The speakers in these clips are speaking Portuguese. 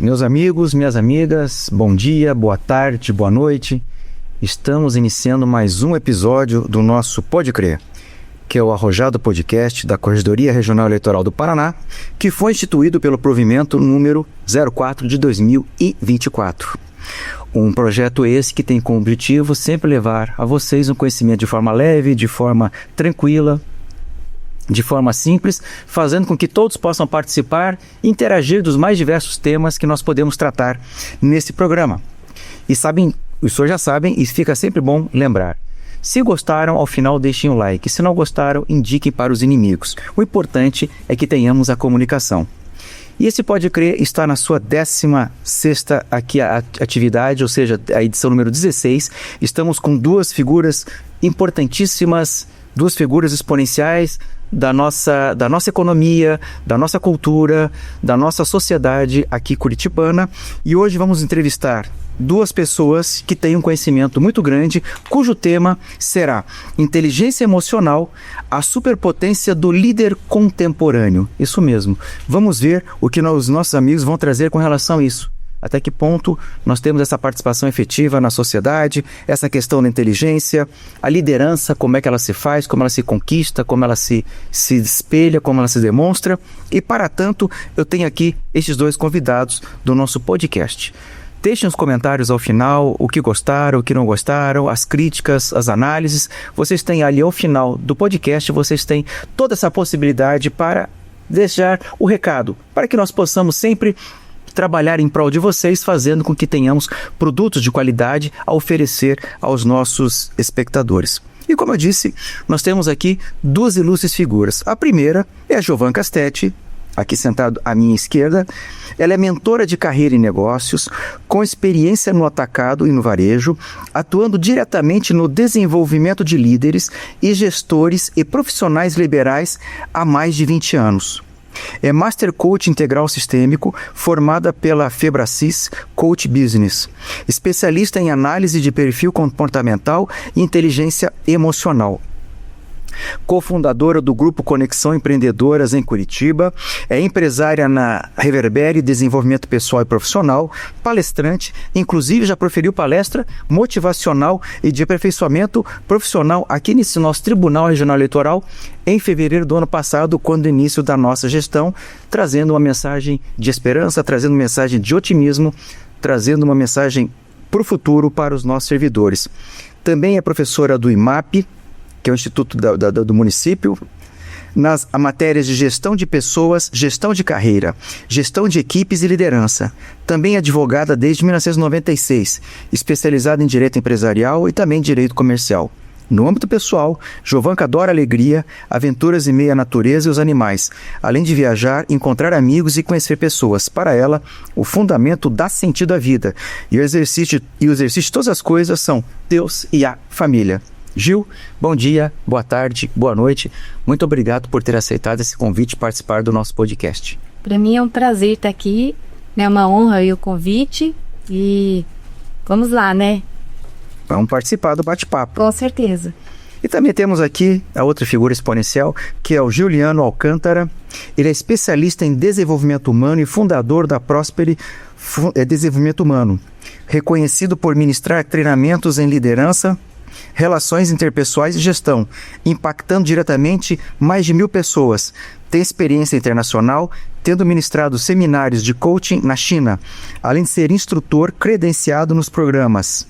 Meus amigos, minhas amigas, bom dia, boa tarde, boa noite. Estamos iniciando mais um episódio do nosso Pode Crer, que é o arrojado podcast da Corregedoria Regional Eleitoral do Paraná, que foi instituído pelo provimento número 04 de 2024. Um projeto esse que tem como objetivo sempre levar a vocês um conhecimento de forma leve, de forma tranquila, de forma simples, fazendo com que todos possam participar e interagir dos mais diversos temas que nós podemos tratar nesse programa. E sabem, os senhores já sabem, e fica sempre bom lembrar. Se gostaram, ao final deixem o like. Se não gostaram, indiquem para os inimigos. O importante é que tenhamos a comunicação. E esse Pode Crer está na sua 16ª aqui a atividade, ou seja, a edição número 16. Estamos com duas figuras importantíssimas, duas figuras exponenciais da nossa economia, da nossa cultura, da nossa sociedade aqui curitibana. E hoje vamos entrevistar duas pessoas que têm um conhecimento muito grande, cujo tema será inteligência emocional, a superpotência do líder contemporâneo. Isso mesmo. Vamos ver o que os nossos amigos vão trazer com relação a isso. Até que ponto nós temos essa participação efetiva na sociedade, essa questão da inteligência, a liderança, como é que ela se faz, como ela se conquista, como ela se espelha, como ela se demonstra. E para tanto, eu tenho aqui estes dois convidados do nosso podcast. Deixem os comentários ao final, o que gostaram, o que não gostaram, as críticas, as análises. Vocês têm ali ao final do podcast, vocês têm toda essa possibilidade para deixar o recado, para que nós possamos sempre trabalhar em prol de vocês, fazendo com que tenhamos produtos de qualidade a oferecer aos nossos espectadores. E como eu disse, nós temos aqui duas ilustres figuras. A primeira é a Giovanna Castetti, aqui sentado à minha esquerda. Ela é mentora de carreira em negócios, com experiência no atacado e no varejo, atuando diretamente no desenvolvimento de líderes e gestores e profissionais liberais há mais de 20 anos. É Master Coach Integral Sistêmico, formada pela Febracis Coach Business, especialista em análise de perfil comportamental e inteligência emocional. Cofundadora do Grupo Conexão Empreendedoras em Curitiba, é empresária na Reverbere Desenvolvimento Pessoal e Profissional, palestrante, inclusive já proferiu palestra motivacional e de aperfeiçoamento profissional aqui nesse nosso Tribunal Regional Eleitoral em fevereiro do ano passado, quando início da nossa gestão, trazendo uma mensagem de esperança, trazendo uma mensagem de otimismo, trazendo uma mensagem para o futuro para os nossos servidores. Também é professora do IMAP, que é o Instituto do município, nas matérias de gestão de pessoas, gestão de carreira, gestão de equipes e liderança. Também é advogada desde 1996, especializada em direito empresarial e também direito comercial. No âmbito pessoal, Giovanna adora alegria, aventuras em meio à natureza e os animais, além de viajar, encontrar amigos e conhecer pessoas. Para ela, o fundamento dá sentido à vida, e o exercício de todas as coisas são Deus e a família. Gil, bom dia, boa tarde, boa noite. Muito obrigado por ter aceitado esse convite e participar do nosso podcast. Para mim é um prazer estar aqui, é uma honra aí o convite e vamos lá, né? Vamos participar do bate-papo. Com certeza. E também temos aqui a outra figura exponencial, que é o Juliano Alcântara. Ele é especialista em desenvolvimento humano e fundador da Prosperi Desenvolvimento Humano, reconhecido por ministrar treinamentos em liderança, relações interpessoais e gestão, impactando diretamente mais de 1.000 pessoas. Tem experiência internacional, tendo ministrado seminários de coaching na China, além de ser instrutor credenciado nos programas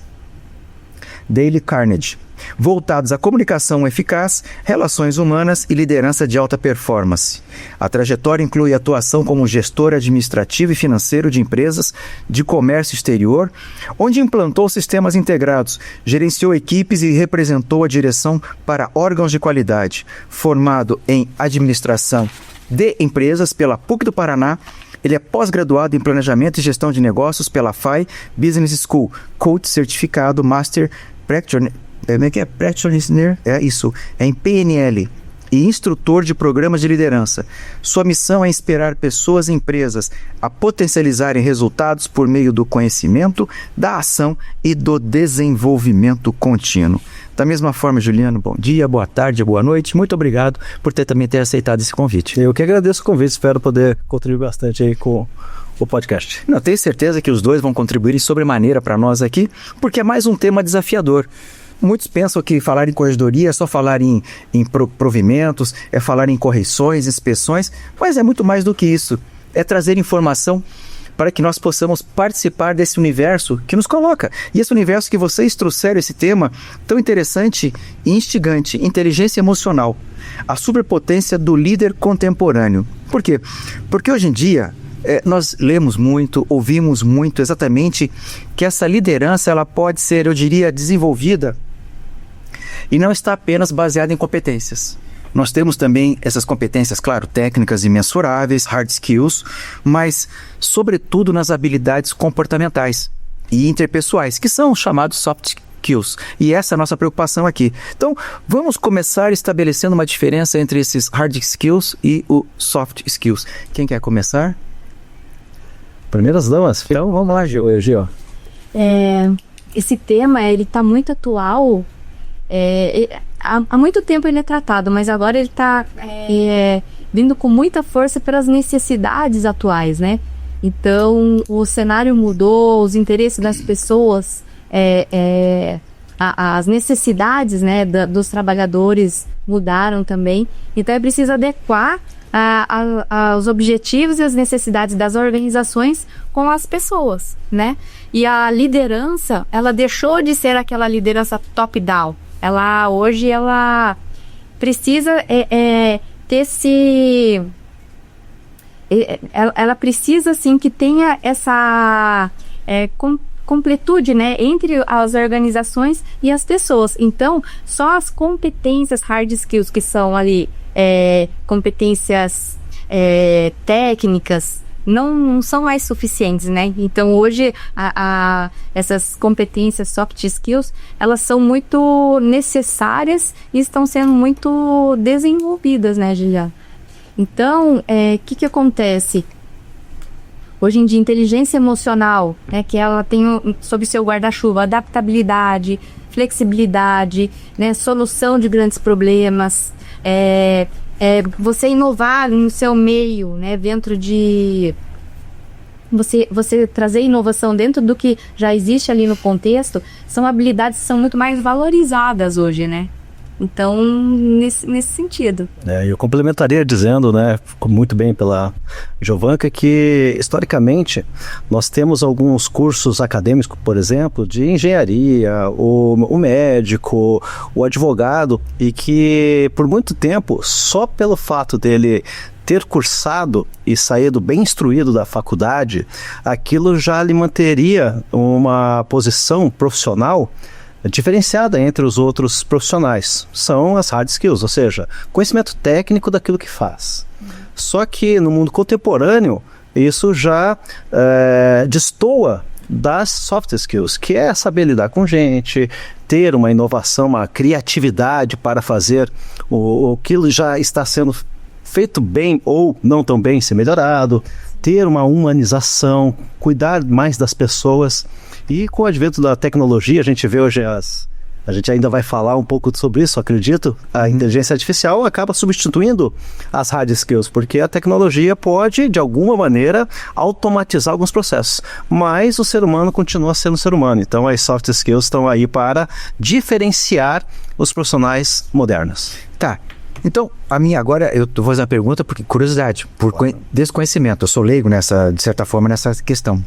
Dale Carnegie, voltados à comunicação eficaz, relações humanas e liderança de alta performance. A trajetória inclui atuação como gestor administrativo e financeiro de empresas de comércio exterior, onde implantou sistemas integrados, gerenciou equipes e representou a direção para órgãos de qualidade. Formado em administração de empresas pela PUC do Paraná, ele é pós-graduado em Planejamento e Gestão de Negócios pela FAI Business School, coach certificado Master Practitioner, em PNL e instrutor de programas de liderança. Sua missão é inspirar pessoas e empresas a potencializarem resultados por meio do conhecimento, da ação e do desenvolvimento contínuo. Da mesma forma, Juliano, bom dia, boa tarde, boa noite. Muito obrigado por também ter aceitado esse convite. Eu que agradeço o convite, espero poder contribuir bastante aí com o podcast. Não, tenho certeza que os dois vão contribuir sobremaneira para nós aqui, porque é mais um tema desafiador. Muitos pensam que falar em corregedoria é só falar em provimentos, é falar em correções, inspeções, mas é muito mais do que isso. É trazer informação para que nós possamos participar desse universo que nos coloca. E esse universo que vocês trouxeram, esse tema tão interessante e instigante, inteligência emocional, a superpotência do líder contemporâneo. Por quê? Porque hoje em dia nós lemos muito, ouvimos muito exatamente que essa liderança ela pode ser, eu diria, desenvolvida e não está apenas baseada em competências. Nós temos também essas competências, claro, técnicas e mensuráveis, hard skills, mas sobretudo nas habilidades comportamentais e interpessoais, que são chamados soft skills. E essa é a nossa preocupação aqui. Então, vamos começar estabelecendo uma diferença entre esses hard skills e os soft skills. Quem quer começar? Primeiras damas. Então, vamos lá, Gil. Esse tema, ele está muito atual. Há muito tempo ele é tratado, mas agora ele está vindo com muita força pelas necessidades atuais, né? Então, o cenário mudou, os interesses das pessoas, as necessidades, né, dos trabalhadores mudaram também. Então, é preciso adequar os objetivos e as necessidades das organizações com as pessoas, né? E a liderança, ela deixou de ser aquela liderança top-down. Hoje ela precisa ter esse... Ela precisa, assim, que tenha essa completude, né, entre as organizações e as pessoas. Então, só as competências hard skills, que são ali competências técnicas, não são mais suficientes, né? Então, hoje, essas competências soft skills, elas são muito necessárias e estão sendo muito desenvolvidas, né, Juliana? Então, o que acontece? Hoje em dia, inteligência emocional, né, que ela tem sob seu guarda-chuva adaptabilidade, flexibilidade, né, solução de grandes problemas, você inovar no seu meio, né, dentro de... Você trazer inovação dentro do que já existe ali no contexto, são habilidades que são muito mais valorizadas hoje, né? Então, nesse sentido. Eu complementaria dizendo, né, muito bem pela Giovanka, que historicamente nós temos alguns cursos acadêmicos, por exemplo, de engenharia, o médico, o advogado, e que por muito tempo, só pelo fato dele ter cursado e saído bem instruído da faculdade, aquilo já lhe manteria uma posição profissional diferenciada entre os outros profissionais. São as hard skills, ou seja, conhecimento técnico daquilo que faz. Só que no mundo contemporâneo, isso já destoa das soft skills, que é saber lidar com gente, ter uma inovação, uma criatividade para fazer o que já está sendo feito bem ou não tão bem ser melhorado, ter uma humanização, cuidar mais das pessoas. E com o advento da tecnologia, a gente vê hoje a gente ainda vai falar um pouco sobre isso, acredito. A inteligência artificial acaba substituindo as hard skills, porque a tecnologia pode, de alguma maneira, automatizar alguns processos. Mas o ser humano continua sendo ser humano. Então, as soft skills estão aí para diferenciar os profissionais modernos. Tá. Então, agora eu vou fazer uma pergunta por curiosidade, por desconhecimento. Eu sou leigo de certa forma, nessa questão.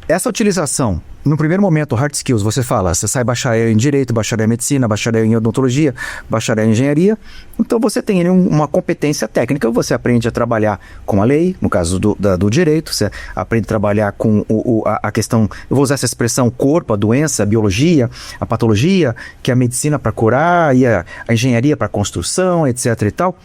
Essa utilização, no primeiro momento, hard skills, você sai bacharel em Direito, bacharel em Medicina, bacharel em Odontologia, bacharel em Engenharia. Então, você tem uma competência técnica, você aprende a trabalhar com a lei, no caso do Direito, você aprende a trabalhar com a questão, eu vou usar essa expressão, corpo, a doença, a biologia, a patologia, que é a Medicina para curar e a Engenharia para construção, etc e tal,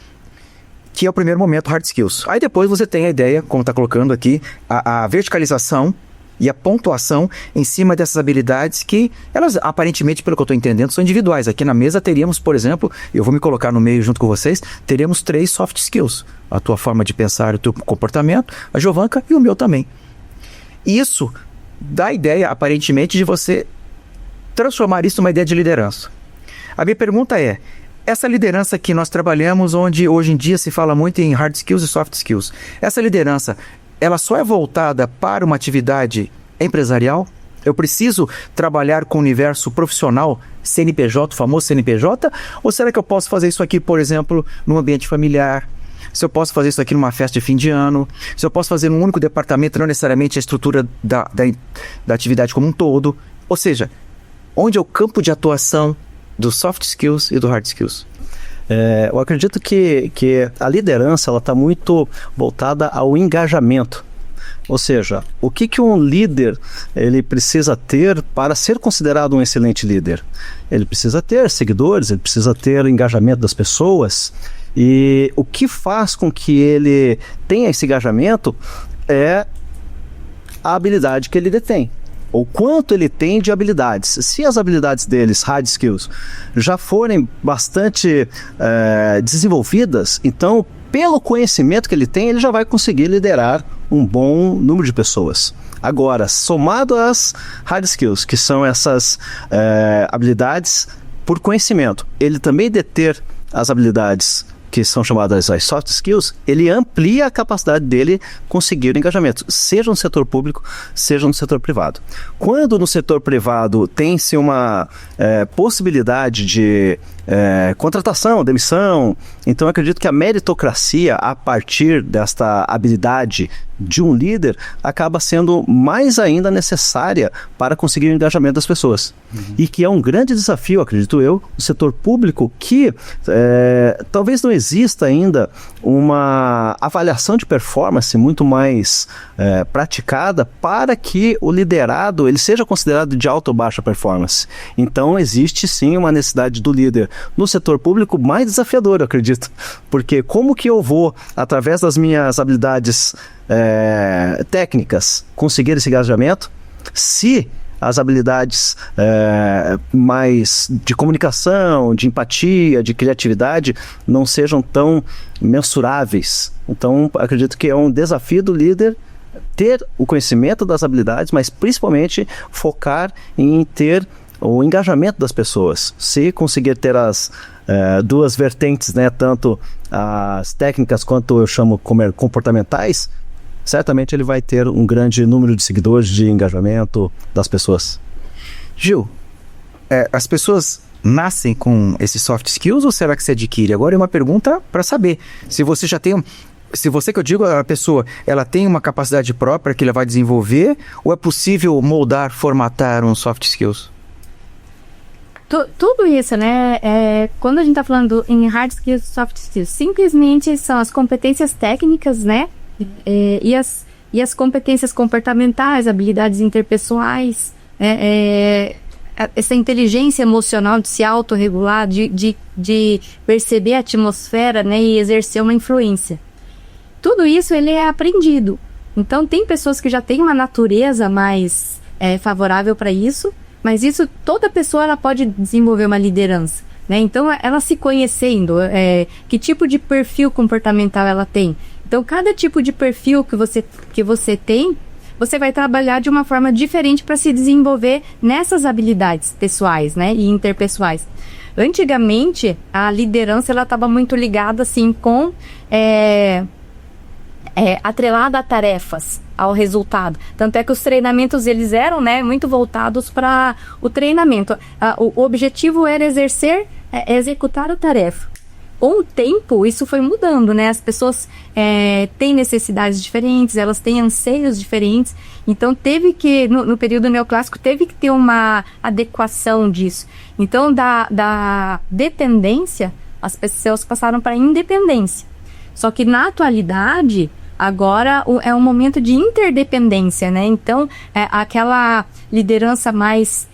que é o primeiro momento, hard skills. Aí depois você tem a ideia, como está colocando aqui, a verticalização e a pontuação em cima dessas habilidades que elas, aparentemente, pelo que eu estou entendendo, são individuais. Aqui na mesa teríamos, por exemplo, eu vou me colocar no meio junto com vocês, teríamos 3 soft skills. A tua forma de pensar, o teu comportamento, a Giovanka e o meu também. Isso dá a ideia, aparentemente, de você transformar isso numa ideia de liderança. A minha pergunta é, essa liderança que nós trabalhamos, onde hoje em dia se fala muito em hard skills e soft skills, essa liderança ela só é voltada para uma atividade empresarial? Eu preciso trabalhar com o universo profissional, CNPJ, famoso CNPJ? Ou será que eu posso fazer isso aqui, por exemplo, num ambiente familiar? Se eu posso fazer isso aqui numa festa de fim de ano? Se eu posso fazer num único departamento, não necessariamente a estrutura da atividade como um todo? Ou seja, onde é o campo de atuação dos soft skills e do hard skills? Eu acredito que a liderança está muito voltada ao engajamento. Ou seja, o que um líder ele precisa ter para ser considerado um excelente líder? Ele precisa ter seguidores, ele precisa ter engajamento das pessoas. E o que faz com que ele tenha esse engajamento é a habilidade que ele detém. Ou quanto ele tem de habilidades. Se as habilidades deles, hard skills, já forem bastante desenvolvidas, então, pelo conhecimento que ele tem, ele já vai conseguir liderar um bom número de pessoas. Agora, somado às hard skills, que são essas habilidades por conhecimento, ele também deter as habilidades que são chamadas as soft skills, ele amplia a capacidade dele conseguir o engajamento, seja no setor público, seja no setor privado. Quando no setor privado tem-se uma possibilidade de contratação, demissão, então eu acredito que a meritocracia, a partir desta habilidade de um líder, acaba sendo mais ainda necessária para conseguir o engajamento das pessoas. E que é um grande desafio, acredito eu, no setor público, que talvez não exista ainda uma avaliação de performance muito mais praticada para que o liderado ele seja considerado de alta ou baixa performance. Então existe sim uma necessidade do líder no setor público mais desafiador, eu acredito, porque como que eu vou, através das minhas habilidades técnicas, conseguir esse engajamento, se as habilidades mais de comunicação, de empatia, de criatividade não sejam tão mensuráveis. Então, acredito que é um desafio do líder ter o conhecimento das habilidades, mas principalmente focar em ter o engajamento das pessoas. Se conseguir ter as duas vertentes, né, tanto as técnicas quanto eu chamo como comportamentais, certamente ele vai ter um grande número de seguidores, de engajamento das pessoas. Gil, as pessoas nascem com esses soft skills ou será que se adquire? Agora é uma pergunta para saber. Se você já tem... Se você, que eu digo, a pessoa, ela tem uma capacidade própria que ela vai desenvolver, ou é possível moldar, formatar um soft skills? Tudo isso, né? Quando a gente está falando em hard skills e soft skills, simplesmente são as competências técnicas, né? E as competências comportamentais, habilidades interpessoais, essa inteligência emocional de se autorregular, de perceber a atmosfera, né? E exercer uma influência. Tudo isso ele é aprendido. Então tem pessoas que já têm uma natureza mais favorável para isso, mas isso toda pessoa ela pode desenvolver uma liderança, né? Então ela se conhecendo, que tipo de perfil comportamental ela tem. Então cada tipo de perfil que você tem, você vai trabalhar de uma forma diferente para se desenvolver nessas habilidades pessoais, né? E interpessoais. Antigamente a liderança ela estava muito ligada assim com atrelada a tarefas, ao resultado. Tanto é que os treinamentos eles eram, né, muito voltados para o treinamento. O objetivo era executar a tarefa. Com o tempo, isso foi mudando, né? As pessoas têm necessidades diferentes, elas têm anseios diferentes. Então, teve que, no período neoclássico, teve que ter uma adequação disso. Então, da dependência, as pessoas passaram para a independência. Só que, na atualidade, agora é um momento de interdependência, né? Então, aquela liderança mais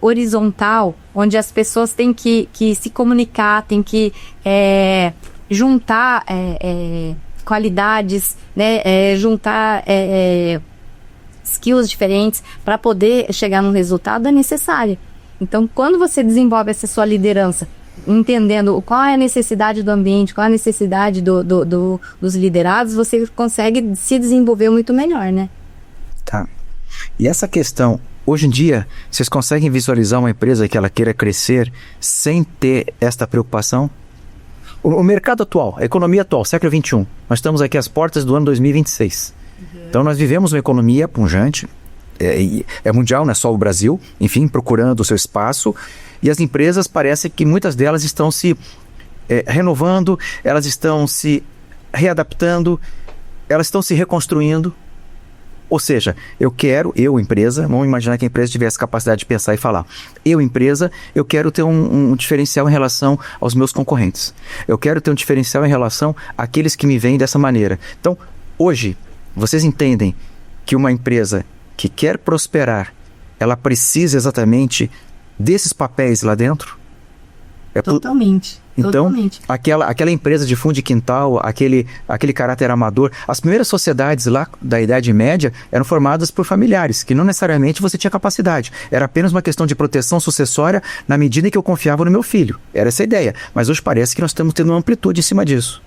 horizontal, onde as pessoas têm que se comunicar, têm que juntar qualidades, né? Juntar skills diferentes para poder chegar num resultado é necessário. Então, quando você desenvolve essa sua liderança, entendendo qual é a necessidade do ambiente, qual é a necessidade dos liderados, você consegue se desenvolver muito melhor, né? Tá. E essa questão, hoje em dia, vocês conseguem visualizar uma empresa que ela queira crescer sem ter esta preocupação? O mercado atual, a economia atual, século XXI, nós estamos aqui às portas do ano 2026. Então nós vivemos uma economia pujante, é mundial, não é só o Brasil, enfim, procurando o seu espaço, e as empresas parece que muitas delas estão se renovando, elas estão se readaptando, elas estão se reconstruindo. Ou seja, eu, empresa, vamos imaginar que a empresa tivesse capacidade de pensar e falar, empresa, eu quero ter um diferencial em relação aos meus concorrentes. Eu quero ter um diferencial em relação àqueles que me veem dessa maneira. Então, hoje, vocês entendem que uma empresa que quer prosperar, ela precisa exatamente desses papéis lá dentro? Totalmente. Então, totalmente. Aquela empresa de fundo de quintal, aquele caráter amador, as primeiras sociedades lá da Idade Média eram formadas por familiares, que não necessariamente você tinha capacidade. Era apenas uma questão de proteção sucessória na medida em que eu confiava no meu filho. Era essa a ideia. Mas hoje parece que nós estamos tendo uma amplitude em cima disso.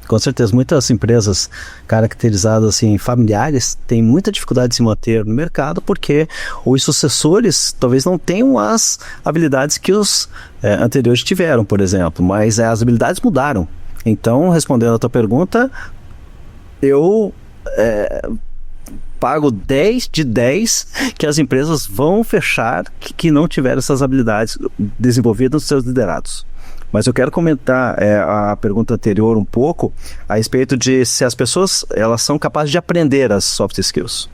Com certeza, muitas empresas caracterizadas assim, familiares têm muita dificuldade de se manter no mercado porque os sucessores talvez não tenham as habilidades que os anteriores tiveram, por exemplo, mas as habilidades mudaram. Então, respondendo a tua pergunta, eu pago 10 de 10 que as empresas vão fechar que não tiveram essas habilidades desenvolvidas nos seus liderados. Mas eu quero comentar a pergunta anterior um pouco a respeito de se as pessoas elas são capazes de aprender as soft skills.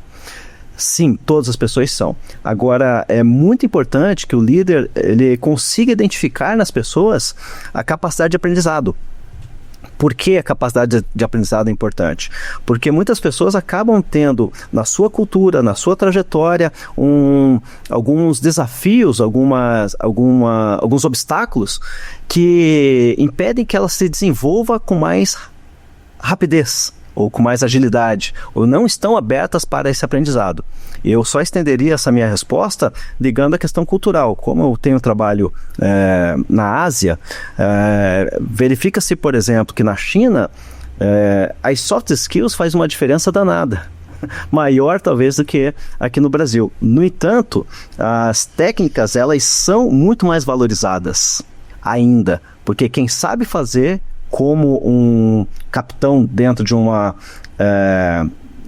Sim, todas as pessoas são. Agora, é muito importante que o líder ele consiga identificar nas pessoas a capacidade de aprendizado. Por que a capacidade de aprendizado é importante? Porque muitas pessoas acabam tendo na sua cultura, na sua trajetória, alguns desafios, alguns obstáculos que impedem que ela se desenvolva com mais rapidez, ou com mais agilidade, ou não estão abertas para esse aprendizado. Eu só estenderia essa minha resposta ligando à questão cultural. Como eu tenho trabalho na Ásia, verifica-se, por exemplo, que na China, as soft skills faz uma diferença danada. Maior talvez do que aqui no Brasil. No entanto, as técnicas elas são muito mais valorizadas ainda, porque quem sabe fazer como um capitão dentro de uma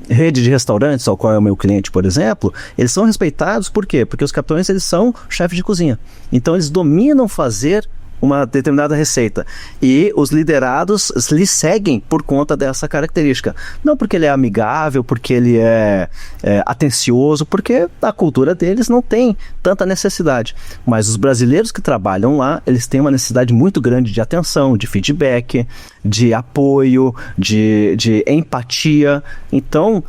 rede de restaurantes, ao qual é o meu cliente, por exemplo, eles são respeitados, por quê? Porque os capitães eles são chefes de cozinha. Então eles dominam fazer uma determinada receita e os liderados lhe seguem por conta dessa característica. Não porque ele é amigável, porque ele é atencioso, porque a cultura deles não tem tanta necessidade. Mas os brasileiros que trabalham lá, eles têm uma necessidade muito grande de atenção, de feedback, de apoio, de empatia. Então,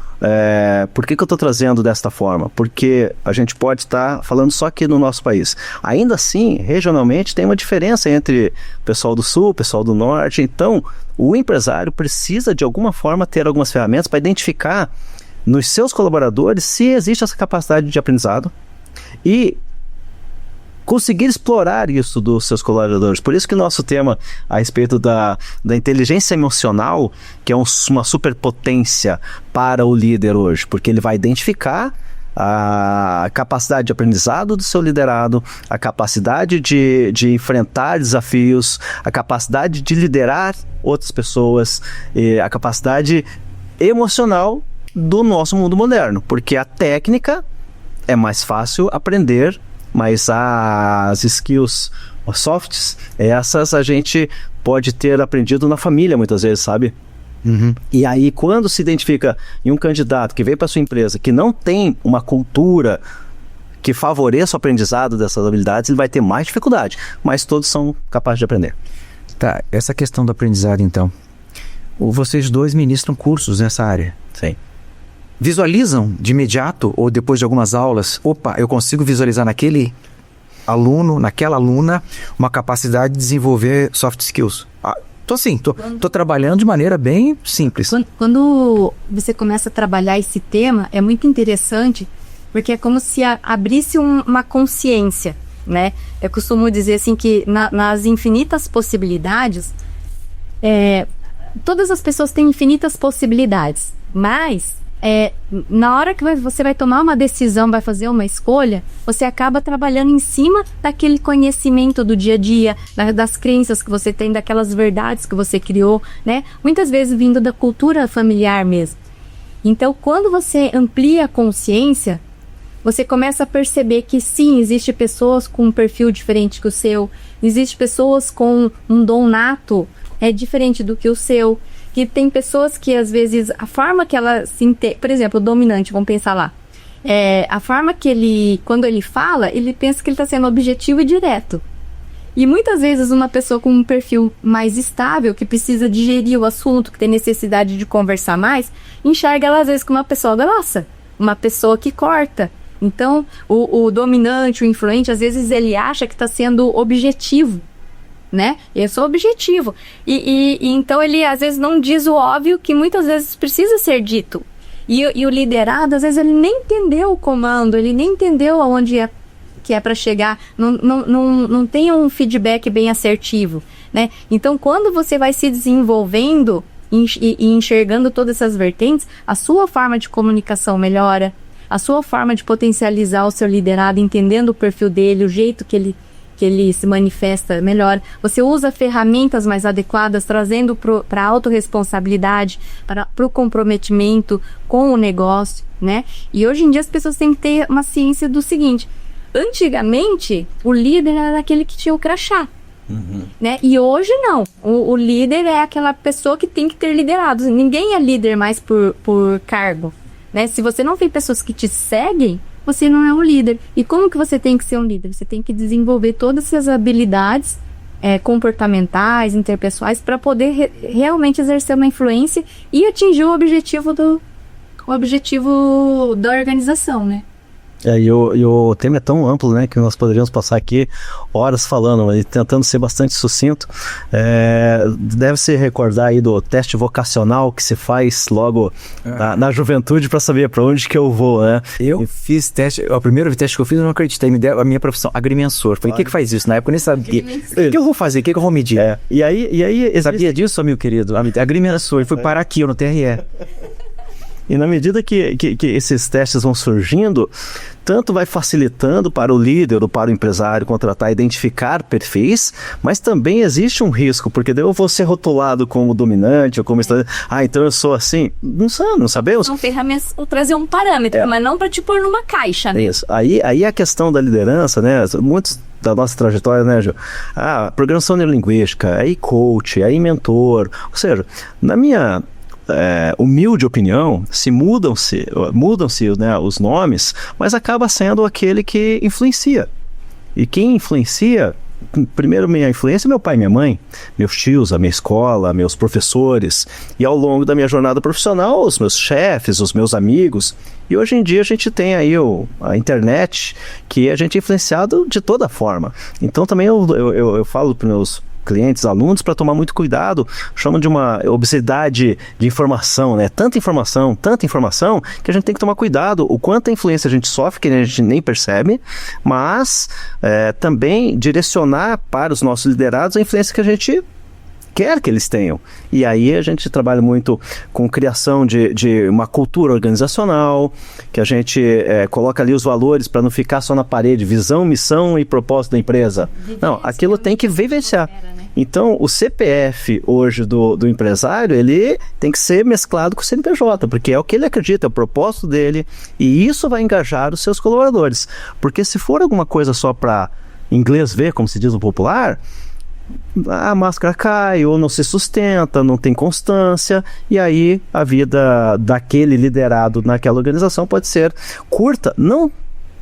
por que eu estou trazendo desta forma? Porque a gente pode estar falando só aqui no nosso país. Ainda assim, regionalmente, tem uma diferença entre o pessoal do sul, o pessoal do norte. Então, o empresário precisa, de alguma forma, ter algumas ferramentas para identificar nos seus colaboradores se existe essa capacidade de aprendizado e conseguir explorar isso dos seus colaboradores. Por isso que o nosso tema a respeito da inteligência emocional, que é uma superpotência para o líder hoje, porque ele vai identificar a capacidade de aprendizado do seu liderado, a capacidade de enfrentar desafios, a capacidade de liderar outras pessoas, e a capacidade emocional do nosso mundo moderno, porque a técnica é mais fácil aprender, mas as skills, as softs, essas a gente pode ter aprendido na família muitas vezes, sabe? Uhum. E aí quando se identifica em um candidato que veio para sua empresa que não tem uma cultura que favoreça o aprendizado dessas habilidades, ele vai ter mais dificuldade, mas todos são capazes de aprender. Tá, essa questão do aprendizado então, vocês dois ministram cursos nessa área? Sim. Visualizam de imediato ou depois de algumas aulas, eu consigo visualizar naquele aluno, naquela aluna, uma capacidade de desenvolver soft skills? Tô trabalhando de maneira bem simples. Quando você começa a trabalhar esse tema, é muito interessante, porque é como se abrisse uma consciência, né? Eu costumo dizer assim que nas infinitas possibilidades, todas as pessoas têm infinitas possibilidades, mas na hora que você vai tomar uma decisão, vai fazer uma escolha, você acaba trabalhando em cima daquele conhecimento do dia a dia, das crenças que você tem, daquelas verdades que você criou, né? Muitas vezes vindo da cultura familiar mesmo. Então, quando você amplia a consciência, você começa a perceber que sim, existe pessoas com um perfil diferente que o seu, existe pessoas com um dom nato diferente do que o seu, que tem pessoas que às vezes a forma que ela por exemplo, o dominante, vamos pensar lá, a forma que ele, quando ele fala, ele pensa que ele está sendo objetivo e direto. E muitas vezes uma pessoa com um perfil mais estável, que precisa digerir o assunto, que tem necessidade de conversar mais, enxerga ela às vezes como uma pessoa grossa, uma pessoa que corta. Então, o dominante, o influente, às vezes ele acha que está sendo objetivo, né? Eu sou objetivo. E então ele às vezes não diz o óbvio que muitas vezes precisa ser dito. E o liderado, às vezes ele nem entendeu o comando, ele nem entendeu aonde que é para chegar, não tem um feedback bem assertivo, né? Então, quando você vai se desenvolvendo e enxergando todas essas vertentes, a sua forma de comunicação melhora, a sua forma de potencializar o seu liderado, entendendo o perfil dele, o jeito que ele se manifesta melhor. Você usa ferramentas mais adequadas, trazendo para a autorresponsabilidade, para o comprometimento com o negócio, né? E hoje em dia as pessoas têm que ter uma ciência do seguinte: antigamente, o líder era aquele que tinha o crachá, né? E hoje não. O líder é aquela pessoa que tem que ter liderado. Ninguém é líder mais por cargo, né? Se você não tem pessoas que te seguem, você não é um líder. E como que você tem que ser um líder? Você tem que desenvolver todas essas habilidades comportamentais, interpessoais, para poder realmente exercer uma influência e atingir o objetivo da organização, né? E o tema é tão amplo, né, que nós poderíamos passar aqui horas falando, e tentando ser bastante sucinto. Deve se recordar aí do teste vocacional que se faz logo na juventude para saber para onde que eu vou, né? Eu fiz teste, o primeiro teste que eu fiz eu não acreditei, me deu a minha profissão, agrimensor. Falei, o que faz isso? Na época eu nem sabia. O que eu vou fazer? O que eu vou medir? E aí Sabia disso, meu querido? Agrimensor, fui parar aqui, no TRE. E na medida que esses testes vão surgindo, tanto vai facilitando para o líder ou para o empresário contratar, identificar perfis, mas também existe um risco, porque daí eu vou ser rotulado como dominante ou como então eu sou assim. Não sabemos. São ferramentas para trazer um parâmetro, mas não para te pôr numa caixa, né? Isso. Aí a questão da liderança, né? Muitos da nossa trajetória, né, Gil? Programação neurolinguística, aí coach, aí mentor. Ou seja, na minha humilde opinião, mudam-se, né, os nomes, mas acaba sendo aquele que influencia. E quem influencia, primeiro minha influência é meu pai e minha mãe, meus tios, a minha escola, meus professores, e ao longo da minha jornada profissional, os meus chefes, os meus amigos. E hoje em dia a gente tem aí a internet, que a gente é influenciado de toda forma. Então também eu falo para os meus clientes, alunos, para tomar muito cuidado. Chamam de uma obesidade de informação, né? Tanta informação, que a gente tem que tomar cuidado o quanto a influência a gente sofre, que a gente nem percebe, mas também direcionar para os nossos liderados a influência que a gente quer que eles tenham. E aí a gente trabalha muito com criação de uma cultura organizacional, que a gente coloca ali os valores para não ficar só na parede, visão, missão e propósito da empresa. Não, aquilo tem que vivenciar. Então, o CPF hoje do empresário, ele tem que ser mesclado com o CNPJ, porque é o que ele acredita, é o propósito dele, e isso vai engajar os seus colaboradores. Porque se for alguma coisa só para inglês ver, como se diz no popular, a máscara cai ou não se sustenta, não tem constância, e aí a vida daquele liderado naquela organização pode ser curta, não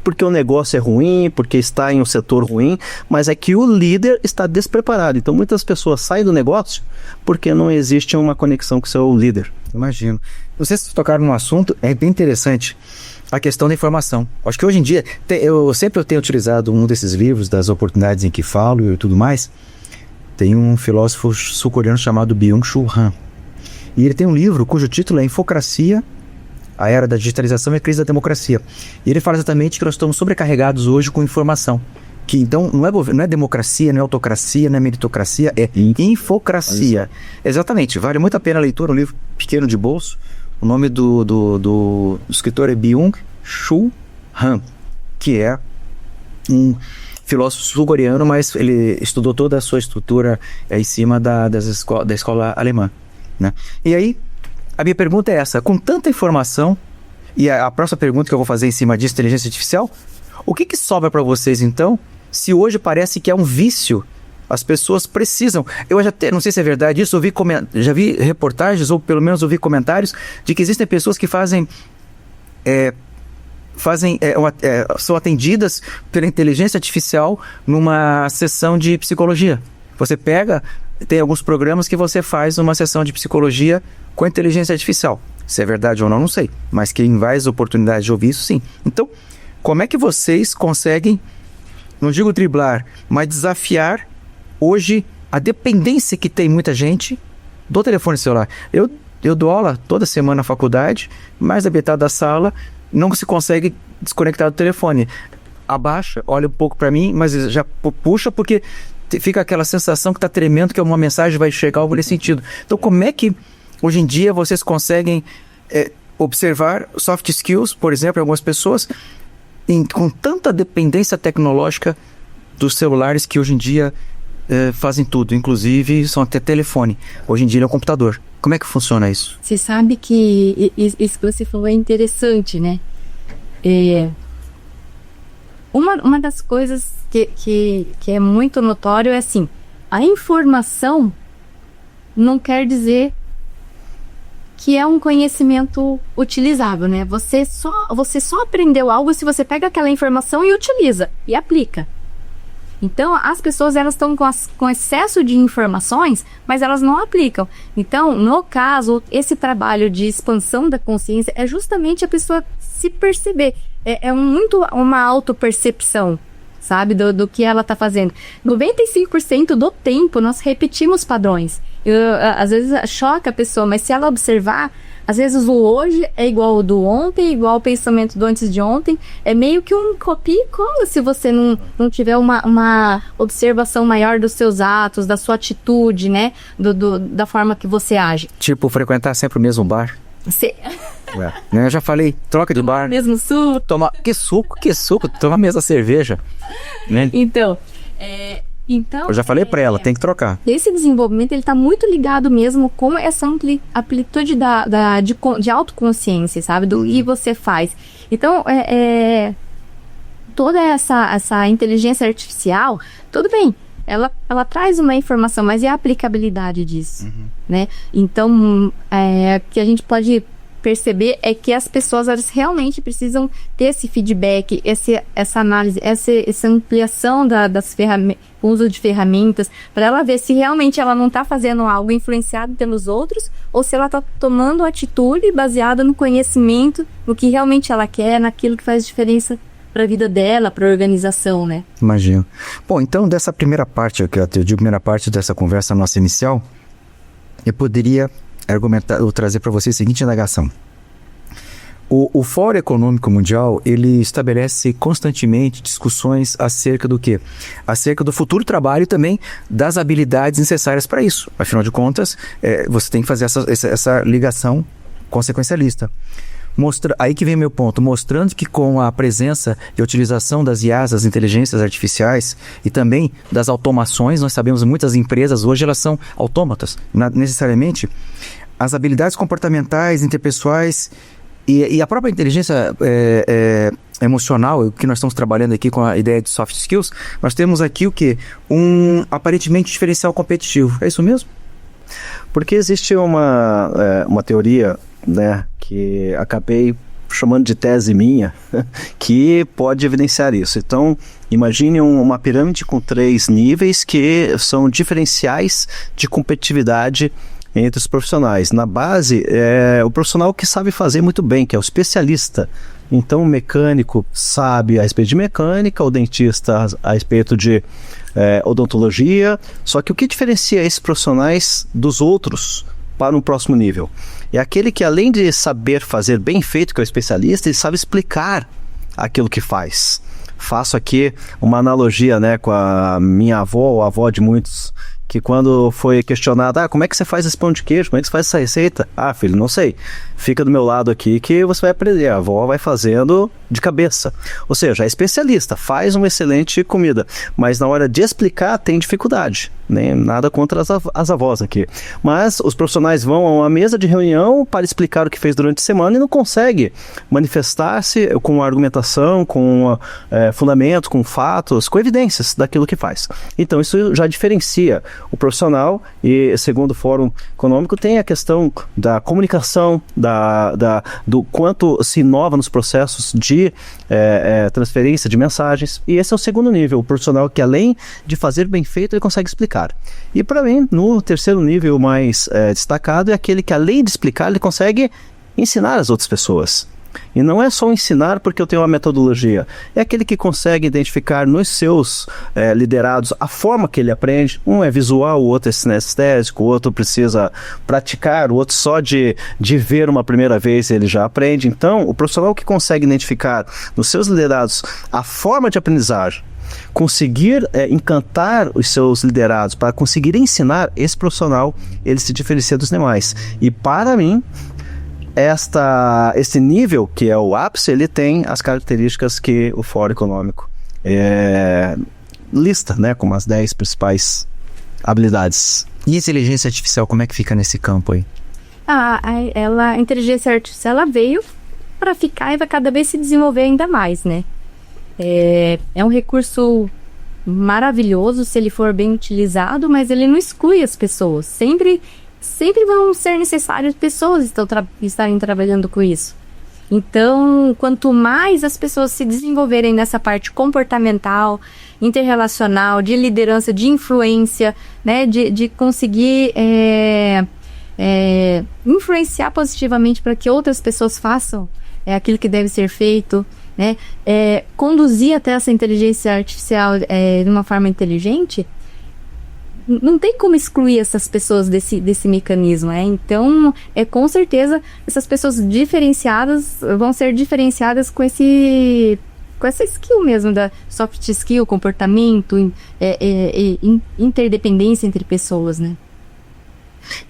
porque o negócio é ruim, porque está em um setor ruim, mas é que o líder está despreparado. Então muitas pessoas saem do negócio porque não existe uma conexão com o seu líder. Imagino. Vocês tocaram num assunto, é bem interessante, a questão da informação. Acho que hoje em dia, eu tenho utilizado um desses livros, das oportunidades em que falo e tudo mais. Tem um filósofo sul-coreano chamado Byung-Chul Han. E ele tem um livro cujo título é Infocracia, a Era da Digitalização e a Crise da Democracia. E ele fala exatamente que nós estamos sobrecarregados hoje com informação. Que então não é democracia, não é autocracia, não é meritocracia, é infocracia. Exatamente, vale muito a pena a leitura, um livro pequeno de bolso. O nome do escritor é Byung-Chul Han, que é um filósofo sul-coreano, mas ele estudou toda a sua estrutura em cima da escola alemã, né? E aí, a minha pergunta é essa, com tanta informação, e a próxima pergunta que eu vou fazer em cima disso, inteligência artificial, o que sobra para vocês então, se hoje parece que é um vício? As pessoas precisam. Eu já não sei se é verdade isso, já vi reportagens, ou pelo menos ouvi comentários, de que existem pessoas que são atendidas pela inteligência artificial numa sessão de psicologia. Você tem alguns programas que você faz uma sessão de psicologia com inteligência artificial. Se é verdade ou não, não sei. Mas que em várias oportunidades de ouvir isso, sim. Então, como é que vocês conseguem, não digo driblar, mas desafiar hoje a dependência que tem muita gente do telefone celular? Eu dou aula toda semana na faculdade, mais da metade da sala não se consegue desconectar do telefone. Abaixa, olha um pouco para mim, mas já puxa porque fica aquela sensação que está tremendo, que uma mensagem vai chegar, algo nesse sentido. Então, como é que hoje em dia vocês conseguem observar soft skills, por exemplo, em algumas pessoas, com tanta dependência tecnológica dos celulares que hoje em dia fazem tudo, inclusive são até telefone. Hoje em dia é um computador. Como é que funciona isso? Você sabe que isso que você falou é interessante, né? Uma das coisas que é muito notório é assim, a informação não quer dizer que é um conhecimento utilizável, né? Você só aprendeu algo se você pega aquela informação e utiliza, e aplica. Então, as pessoas elas estão com excesso de informações, mas elas não aplicam. Então, no caso, esse trabalho de expansão da consciência é justamente a pessoa se perceber. Muito uma autopercepção, sabe, do que ela está fazendo. 95% do tempo nós repetimos padrões. Às vezes choca a pessoa, mas se ela observar, às vezes o hoje é igual ao do ontem, igual ao pensamento do antes de ontem. É meio que um copia e cola se você não tiver uma observação maior dos seus atos, da sua atitude, né? Da forma que você age. Tipo, frequentar sempre o mesmo bar? Eu já falei, troca de bar. Mesmo suco. Que suco? Toma a mesma cerveja. Né? Então, eu já falei pra ela, tem que trocar. Esse desenvolvimento, ele tá muito ligado mesmo com essa amplitude de autoconsciência, sabe? Do que você faz. Então, toda essa inteligência artificial, tudo bem, ela traz uma informação, mas e a aplicabilidade disso? Né? Então, o que a gente pode perceber é que as pessoas elas realmente precisam ter esse feedback, essa análise, essa ampliação das ferramentas, uso de ferramentas, para ela ver se realmente ela não está fazendo algo influenciado pelos outros, ou se ela está tomando atitude baseada no conhecimento, no que realmente ela quer, naquilo que faz diferença para a vida dela, para a organização, né? Imagino. Bom, então dessa primeira parte, primeira parte dessa conversa nossa inicial, eu poderia argumentar, ou trazer para você a seguinte indagação. O Fórum Econômico Mundial, ele estabelece constantemente discussões acerca do quê? Acerca do futuro trabalho e também das habilidades necessárias para isso. Afinal de contas, você tem que fazer essa ligação consequencialista. Aí que vem meu ponto, mostrando que com a presença e a utilização das IAs, das inteligências artificiais e também das automações, nós sabemos que muitas empresas hoje elas são autômatas, necessariamente. As habilidades comportamentais, interpessoais e a própria inteligência emocional, o que nós estamos trabalhando aqui com a ideia de soft skills, nós temos aqui o quê? Um aparentemente diferencial competitivo. É isso mesmo? Porque existe uma teoria, né, que acabei chamando de tese minha, que pode evidenciar isso. Então, imagine uma pirâmide com 3 níveis que são diferenciais de competitividade entre os profissionais. Na base, é o profissional que sabe fazer muito bem, que é o especialista. Então, o mecânico sabe a respeito de mecânica, o dentista a respeito de odontologia. Só que o que diferencia esses profissionais dos outros para um próximo nível? É aquele que, além de saber fazer bem feito, que é o especialista, ele sabe explicar aquilo que faz. Faço aqui uma analogia, né, com a minha avó, ou a avó de muitos, que quando foi questionada, como é que você faz esse pão de queijo, como é que você faz essa receita? Filho, não sei, fica do meu lado aqui que você vai aprender. A avó vai fazendo de cabeça, ou seja, é especialista, faz uma excelente comida, mas na hora de explicar tem dificuldade. Nem nada contra as avós aqui. Mas os profissionais vão a uma mesa de reunião para explicar o que fez durante a semana e não consegue manifestar-se com argumentação, com fundamento, com fatos, com evidências daquilo que faz. Então isso já diferencia o profissional e, segundo o Fórum Econômico, tem a questão da comunicação, do quanto se inova nos processos de transferência de mensagens. E esse é o segundo nível, o profissional que, além de fazer bem feito, ele consegue explicar. E para mim, no terceiro nível mais destacado, é aquele que, além de explicar, ele consegue ensinar as outras pessoas. E não é só ensinar porque eu tenho uma metodologia. É aquele que consegue identificar nos seus liderados a forma que ele aprende. Um é visual, o outro é sinestésico, o outro precisa praticar, o outro só de ver uma primeira vez ele já aprende. Então, o profissional que consegue identificar nos seus liderados a forma de aprendizagem, conseguir encantar os seus liderados para conseguir ensinar, esse profissional, ele se diferencia dos demais. E para mim, esse nível, que é o ápice, ele tem as características que o Fórum Econômico lista, né, como as 10 principais habilidades. E a inteligência artificial, como é que fica nesse campo aí? A inteligência artificial, ela veio para ficar e vai cada vez se desenvolver ainda mais, né? É um recurso maravilhoso se ele for bem utilizado, mas ele não exclui as pessoas. Sempre vão ser necessárias pessoas estarem trabalhando com isso. Então, quanto mais as pessoas se desenvolverem nessa parte comportamental, interrelacional, de liderança, de influência, né, de conseguir influenciar positivamente para que outras pessoas façam aquilo que deve ser feito, né, conduzir até essa inteligência artificial de uma forma inteligente, não tem como excluir essas pessoas desse mecanismo, Então, com certeza, essas pessoas diferenciadas vão ser diferenciadas com essa skill mesmo, da soft skill, comportamento, interdependência entre pessoas, né?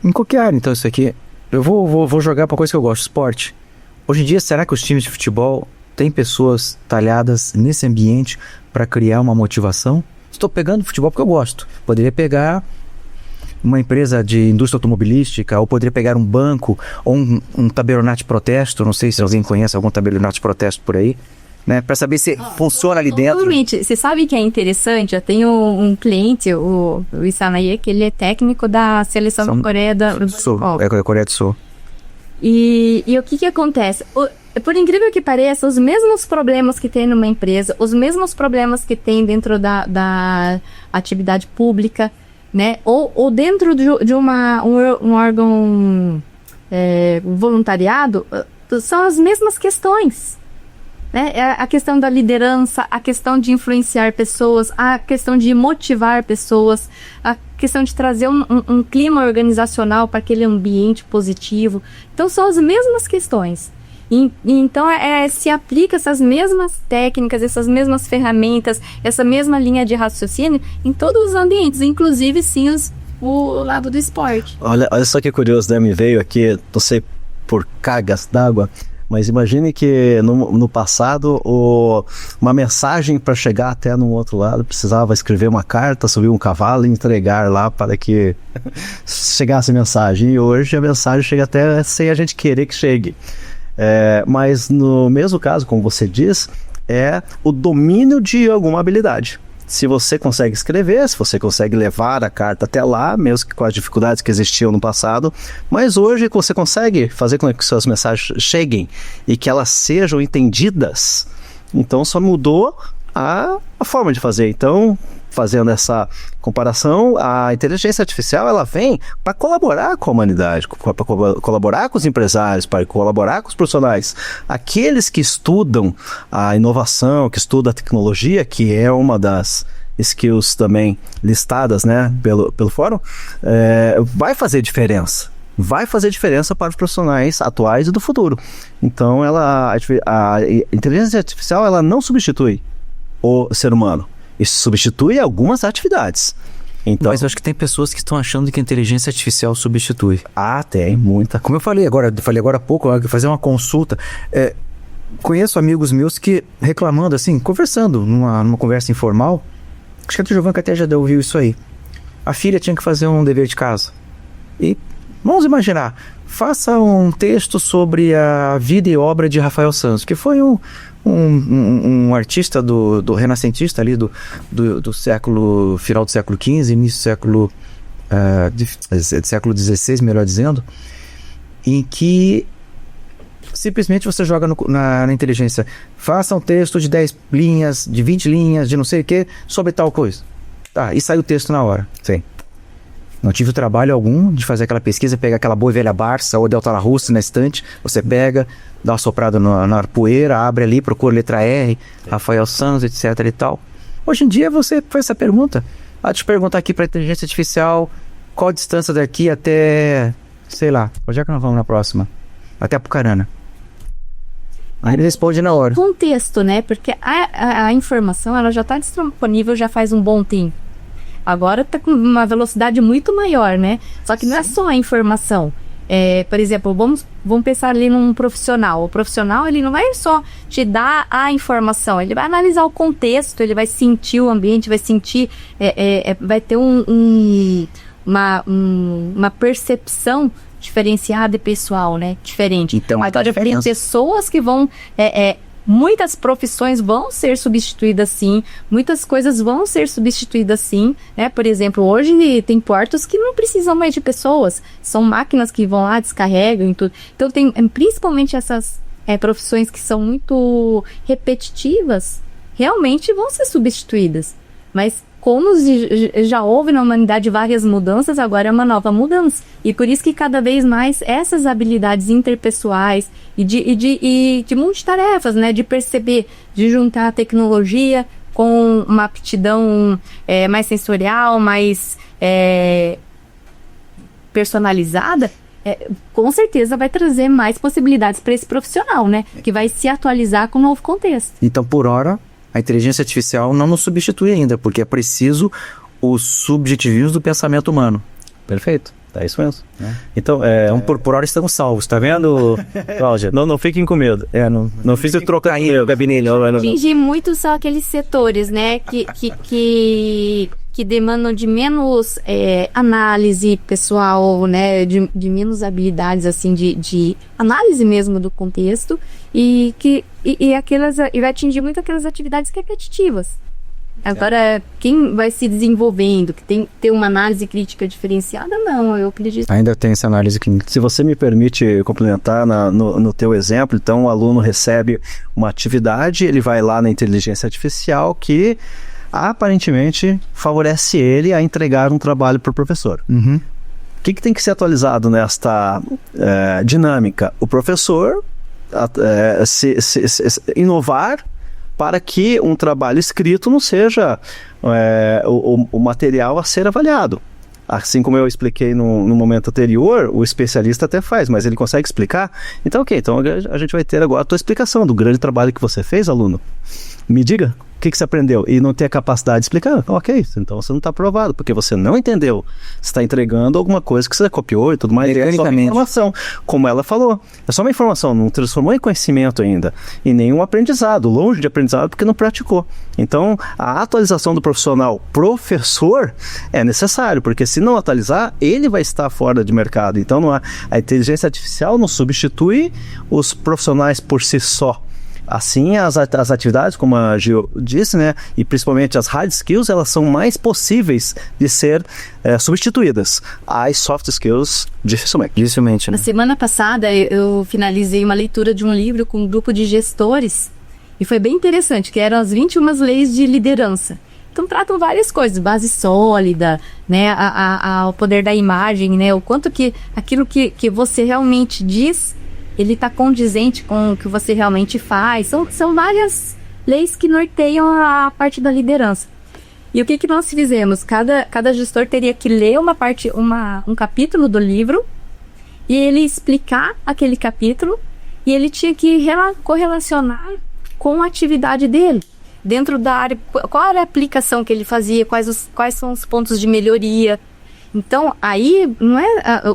Em qualquer área, então, isso aqui, eu vou jogar para uma coisa que eu gosto, esporte. Hoje em dia, será que os times de futebol têm pessoas talhadas nesse ambiente para criar uma motivação? Estou pegando futebol porque eu gosto. Poderia pegar uma empresa de indústria automobilística, ou poderia pegar um banco, ou um tabelionato de protesto. Não sei se alguém conhece algum tabelionato de protesto por aí, né? Para saber se funciona ali dentro. Totalmente. Você sabe que é interessante? Eu tenho um cliente, o Isanaie, que ele é técnico da seleção da Coreia do Sul. Coreia do Sul. E o que acontece? Por incrível que pareça, os mesmos problemas que tem numa empresa, os mesmos problemas que tem dentro da atividade pública, né? Ou dentro de um órgão voluntariado, são as mesmas questões, né? A questão da liderança, a questão de influenciar pessoas, a questão de motivar pessoas, a questão de trazer um clima organizacional para aquele ambiente positivo. Então, são as mesmas questões. Então, se aplica essas mesmas técnicas, essas mesmas ferramentas, essa mesma linha de raciocínio em todos os ambientes, inclusive, sim, o lado do esporte. Olha só que curioso, né? Me veio aqui, não sei por cargas d'água, mas imagine que no passado uma mensagem para chegar até no outro lado precisava escrever uma carta, subir um cavalo e entregar lá para que chegasse a mensagem. E hoje a mensagem chega até sem a gente querer que chegue. Mas no mesmo caso, como você diz, é o domínio de alguma habilidade. Se você consegue escrever, se você consegue levar a carta até lá, mesmo que com as dificuldades que existiam no passado, mas hoje você consegue fazer com que suas mensagens cheguem e que elas sejam entendidas, então só mudou a forma de fazer. Então, fazendo essa comparação, a inteligência artificial ela vem para colaborar com a humanidade, para colaborar com os empresários, para colaborar com os profissionais. Aqueles que estudam a inovação, que estudam a tecnologia, que é uma das skills também listadas, né, pelo fórum, vai fazer diferença. Vai fazer diferença para os profissionais atuais e do futuro. Então, a inteligência artificial ela não substitui o ser humano. Isso substitui algumas atividades. Então, mas eu acho que tem pessoas que estão achando que a inteligência artificial substitui. Tem muita. Como eu falei agora há pouco, eu vou fazer uma consulta. Conheço amigos meus que reclamando, assim, conversando numa conversa informal. Acho que a Giovanca até já ouviu isso aí. a filha tinha que fazer um dever de casa. E vamos imaginar, faça um texto sobre a vida e obra de Rafael Santos, que foi um artista do renascentista ali do século, final do século XV, início do século século XVI, melhor dizendo, em que simplesmente você joga na inteligência, faça um texto de 10 linhas, de 20 linhas, de não sei o que, sobre tal coisa. Tá, e sai o texto na hora. Sim. Não tive trabalho algum de fazer aquela pesquisa, pegar aquela boa e velha Barça ou Delta La Russa na estante, você pega, dá uma soprada na poeira, abre ali, procura letra R, Rafael Santos, etc e tal. Hoje em dia você faz essa pergunta. Deixa eu perguntar aqui para a inteligência artificial qual a distância daqui até, sei lá, onde é que nós vamos na próxima? Até Apucarana. Aí ele responde na hora. Contexto, né? Porque a informação ela já está disponível já faz um bom tempo. Agora está com uma velocidade muito maior, né? Só que não é só a informação. Por exemplo, vamos pensar ali num profissional. O profissional ele não vai só te dar a informação, ele vai analisar o contexto, ele vai sentir o ambiente, vai sentir, vai ter uma percepção diferenciada e pessoal, né? Diferente. Então, agora tem pessoas que vão... muitas profissões vão ser substituídas sim, muitas coisas vão ser substituídas sim, né? Por exemplo, hoje tem portos que não precisam mais de pessoas, são máquinas que vão lá, descarregam e tudo. Então tem principalmente essas profissões que são muito repetitivas, realmente vão ser substituídas. Mas como já houve na humanidade várias mudanças, agora é uma nova mudança. E por isso que cada vez mais essas habilidades interpessoais e de multitarefas, né? De perceber, de juntar a tecnologia com uma aptidão mais sensorial, mais personalizada, com certeza vai trazer mais possibilidades para esse profissional, né? Que vai se atualizar com o novo contexto. Então, por hora, a inteligência artificial não nos substitui ainda, porque é preciso os subjetivismos do pensamento humano. Perfeito, é isso mesmo. Então, por hora estamos salvos, tá vendo, Cláudia? Não fiquem com medo. Não fiquem trocando aí o gabinete. Atingir muito só aqueles setores, né, que demandam de menos análise pessoal, né, de menos habilidades, assim, de análise mesmo do contexto, e vai atingir muito aquelas atividades repetitivas. Agora, quem vai se desenvolvendo, que tem que ter uma análise crítica diferenciada, não, eu acredito. Ainda tem essa análise crítica. Se você me permite complementar no teu exemplo, então o aluno recebe uma atividade, ele vai lá na inteligência artificial que aparentemente favorece ele a entregar um trabalho para o professor. Uhum. O que tem que ser atualizado nesta dinâmica? O professor inovar para que um trabalho escrito não seja o material a ser avaliado. Assim como eu expliquei no momento anterior, o especialista até faz, mas ele consegue explicar. Então, ok, então a gente vai ter agora a tua explicação do grande trabalho que você fez, aluno. Me diga, o que você aprendeu? E não ter a capacidade de explicar? Ok, então você não está aprovado, porque você não entendeu. Você está entregando alguma coisa que você copiou e tudo mais. É só uma informação, como ela falou. É só uma informação, não transformou em conhecimento ainda. E nenhum aprendizado, longe de aprendizado, porque não praticou. Então, a atualização do profissional professor é necessário, porque se não atualizar, ele vai estar fora de mercado. Então, a inteligência artificial não substitui os profissionais por si só. Assim, as atividades, como a Gil disse, né, e principalmente as hard skills, elas são mais possíveis de ser substituídas. As soft skills, dificilmente. Né? Na semana passada, eu finalizei uma leitura de um livro com um grupo de gestores, e foi bem interessante, que eram as 21 leis de liderança. Então, tratam várias coisas, base sólida, né, o poder da imagem, né, o quanto que aquilo que você realmente diz, ele está condizente com o que você realmente faz. São várias leis que norteiam a parte da liderança. E o que nós fizemos? Cada gestor teria que ler um capítulo do livro e ele explicar aquele capítulo e ele tinha que correlacionar com a atividade dele. Dentro da área, qual era a aplicação que ele fazia, quais são os pontos de melhoria. Então, aí,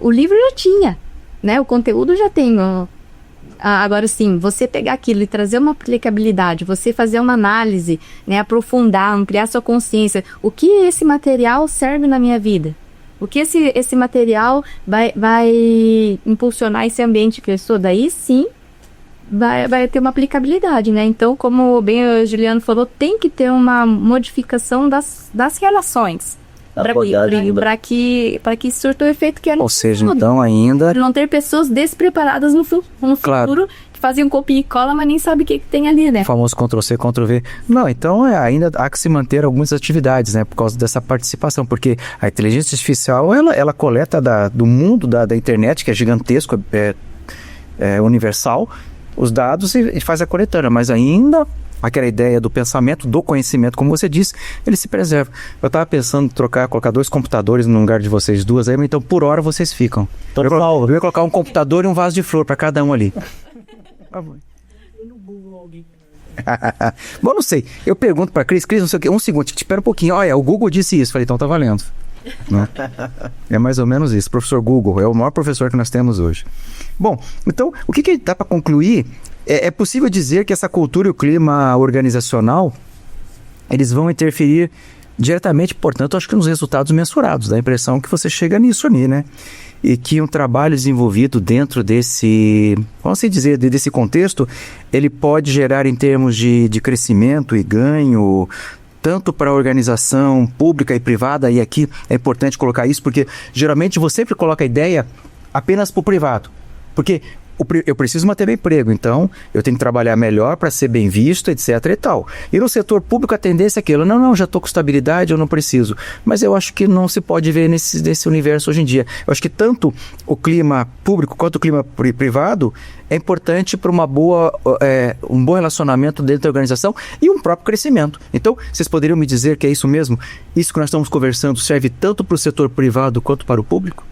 o livro já tinha, né? O conteúdo já tem Agora sim, você pegar aquilo e trazer uma aplicabilidade, você fazer uma análise, né, aprofundar, ampliar sua consciência. O que esse material serve na minha vida? O que esse material vai impulsionar esse ambiente que eu estou? Daí sim, vai ter uma aplicabilidade, né? Então, como bem o Juliano falou, tem que ter uma modificação das relações. Para que surta o efeito que é no Ou seja, então ainda... Não ter pessoas despreparadas no futuro que fazem um copia e cola, mas nem sabe o que tem ali, né? O famoso Ctrl-C, Ctrl-V. Não, então ainda há que se manter algumas atividades, né? Por causa dessa participação, porque a inteligência artificial, ela coleta do mundo da internet, que é gigantesco, é universal, os dados e faz a coletânea, mas ainda... aquela ideia do pensamento, do conhecimento, como você disse, ele se preserva. Eu estava pensando em colocar 2 computadores no lugar de vocês duas aí, mas então por hora vocês ficam. Eu ia colocar um computador e um vaso de flor para cada um ali. Bom, não sei. Eu pergunto para Cris, não sei o que, um segundo, te espera um pouquinho. Olha, o Google disse isso. Falei, então tá valendo. Né? É mais ou menos isso. Professor Google é o maior professor que nós temos hoje. Bom, então, o que dá para concluir? É possível dizer que essa cultura e o clima organizacional, eles vão interferir diretamente, portanto, acho que nos resultados mensurados. Dá a impressão que você chega nisso ali, né? E que um trabalho desenvolvido dentro desse, vamos dizer, desse contexto, ele pode gerar em termos de crescimento e ganho, tanto para a organização pública e privada, e aqui é importante colocar isso, porque geralmente você sempre coloca a ideia apenas para o privado. Porque eu preciso manter meu emprego, então eu tenho que trabalhar melhor para ser bem visto, etc e tal. E no setor público a tendência é aquilo, não, já estou com estabilidade, eu não preciso. Mas eu acho que não se pode ver nesse universo hoje em dia. Eu acho que tanto o clima público quanto o clima privado é importante para um bom relacionamento dentro da organização e um próprio crescimento. Então, vocês poderiam me dizer que é isso mesmo? Isso que nós estamos conversando serve tanto para o setor privado quanto para o público?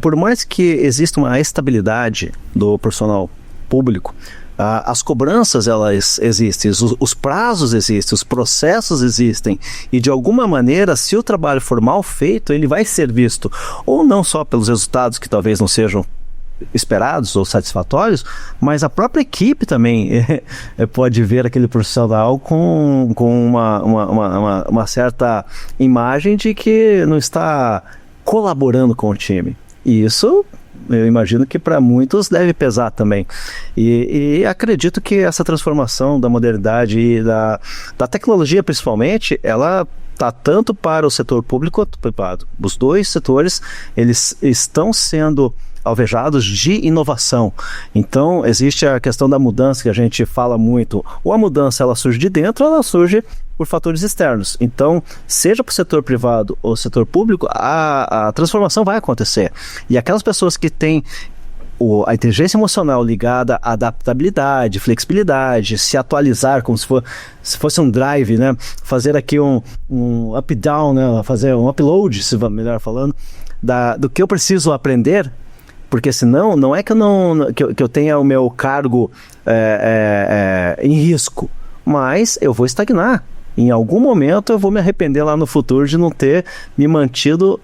Por mais que exista uma estabilidade do profissional público, as cobranças elas existem, os prazos existem, os processos existem, e de alguma maneira, se o trabalho for mal feito, ele vai ser visto, ou não só pelos resultados que talvez não sejam esperados ou satisfatórios, mas a própria equipe também pode ver aquele profissional com uma certa imagem de que não está colaborando com o time. E isso, eu imagino que para muitos deve pesar também. E acredito que essa transformação da modernidade e da tecnologia, principalmente, ela está tanto para o setor público quanto privado. Os dois setores, eles estão sendo alvejados de inovação. Então, existe a questão da mudança que a gente fala muito. Ou a mudança ela surge de dentro, ou ela surge por fatores externos. Então, seja para o setor privado ou setor público, a transformação vai acontecer. E aquelas pessoas que têm a inteligência emocional ligada à adaptabilidade, flexibilidade, se atualizar como se fosse um drive, né? Fazer aqui um up-down, né? Fazer um upload, se melhor falando, do que eu preciso aprender. Porque senão, não é que eu tenha o meu cargo em risco, mas eu vou estagnar. Em algum momento eu vou me arrepender lá no futuro de não ter me mantido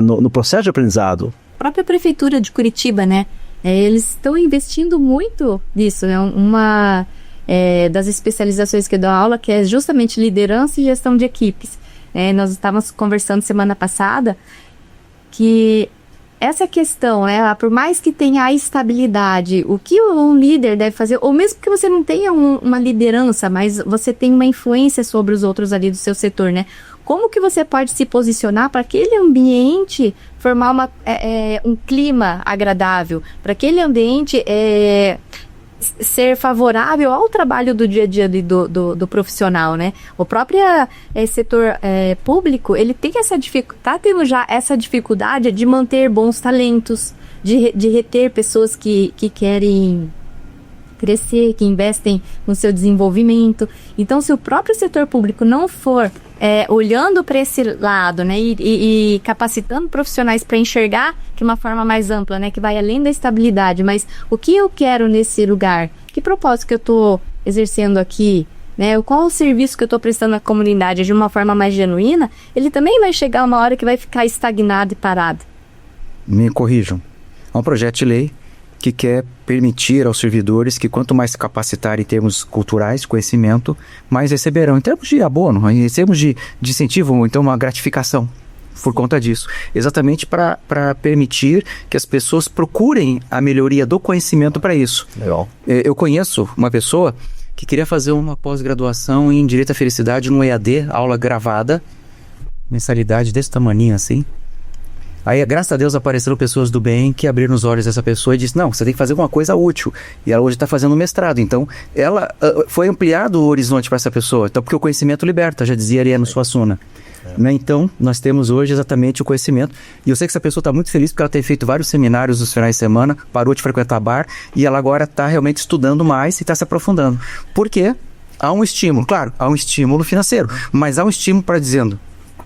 no processo de aprendizado. A própria Prefeitura de Curitiba, né? Eles estão investindo muito nisso, né? Uma das especializações que eu dou aula, que é justamente liderança e gestão de equipes. Nós estávamos conversando semana passada que essa questão, né, por mais que tenha a estabilidade, o que um líder deve fazer, ou mesmo que você não tenha uma liderança, mas você tem uma influência sobre os outros ali do seu setor, né? Como que você pode se posicionar para aquele ambiente formar um clima agradável, para aquele ambiente ser favorável ao trabalho do dia a dia do profissional, né? O próprio setor público, ele tem tá tendo já essa dificuldade de manter bons talentos, de reter pessoas que querem crescer, que investem no seu desenvolvimento. Então, se o próprio setor público não for olhando para esse lado, né, e capacitando profissionais para enxergar de uma forma mais ampla, né, que vai além da estabilidade, mas o que eu quero nesse lugar? Que propósito que eu estou exercendo aqui? Né, qual o serviço que eu estou prestando à comunidade de uma forma mais genuína? Ele também vai chegar uma hora que vai ficar estagnado e parado. Me corrijam. É um projeto de lei que quer permitir aos servidores que quanto mais se capacitar em termos culturais, conhecimento, mais receberão. Em termos de abono, em termos de incentivo, então uma gratificação por conta disso. Exatamente para permitir que as pessoas procurem a melhoria do conhecimento para isso. Legal. Eu conheço uma pessoa que queria fazer uma pós-graduação em Direito à Felicidade no EAD, aula gravada, mensalidade desse tamaninho assim. Aí, graças a Deus, apareceram pessoas do bem que abriram os olhos dessa pessoa e disse, não, você tem que fazer alguma coisa útil. E ela hoje está fazendo um mestrado. Então, ela foi ampliado o horizonte para essa pessoa. Então, porque o conhecimento liberta, já dizia Ariano Suassuna. Né? Então, nós temos hoje exatamente o conhecimento. E eu sei que essa pessoa está muito feliz porque ela tem feito vários seminários nos finais de semana, parou de frequentar bar e ela agora está realmente estudando mais e está se aprofundando. Por quê? Há um estímulo, claro, há um estímulo financeiro, mas há um estímulo para dizendo,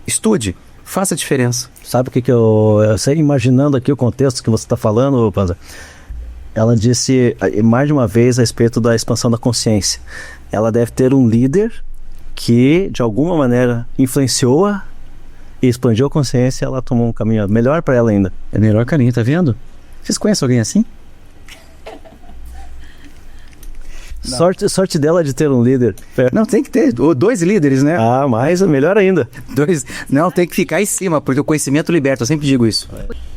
estude, faça a diferença. Sabe o que eu sei, imaginando aqui o contexto que você está falando, Panza? Ela disse mais de uma vez a respeito da expansão da consciência. Ela deve ter um líder que, de alguma maneira, influenciou-a e expandiu a consciência, ela tomou um caminho melhor para ela ainda. É melhor caminho, tá vendo? Vocês conhecem alguém assim? Sorte dela de ter um líder. Não, tem que ter. Dois líderes, né? Ah, mas melhor ainda. Dois. Não, tem que ficar em cima, porque o conhecimento liberta. Eu sempre digo isso.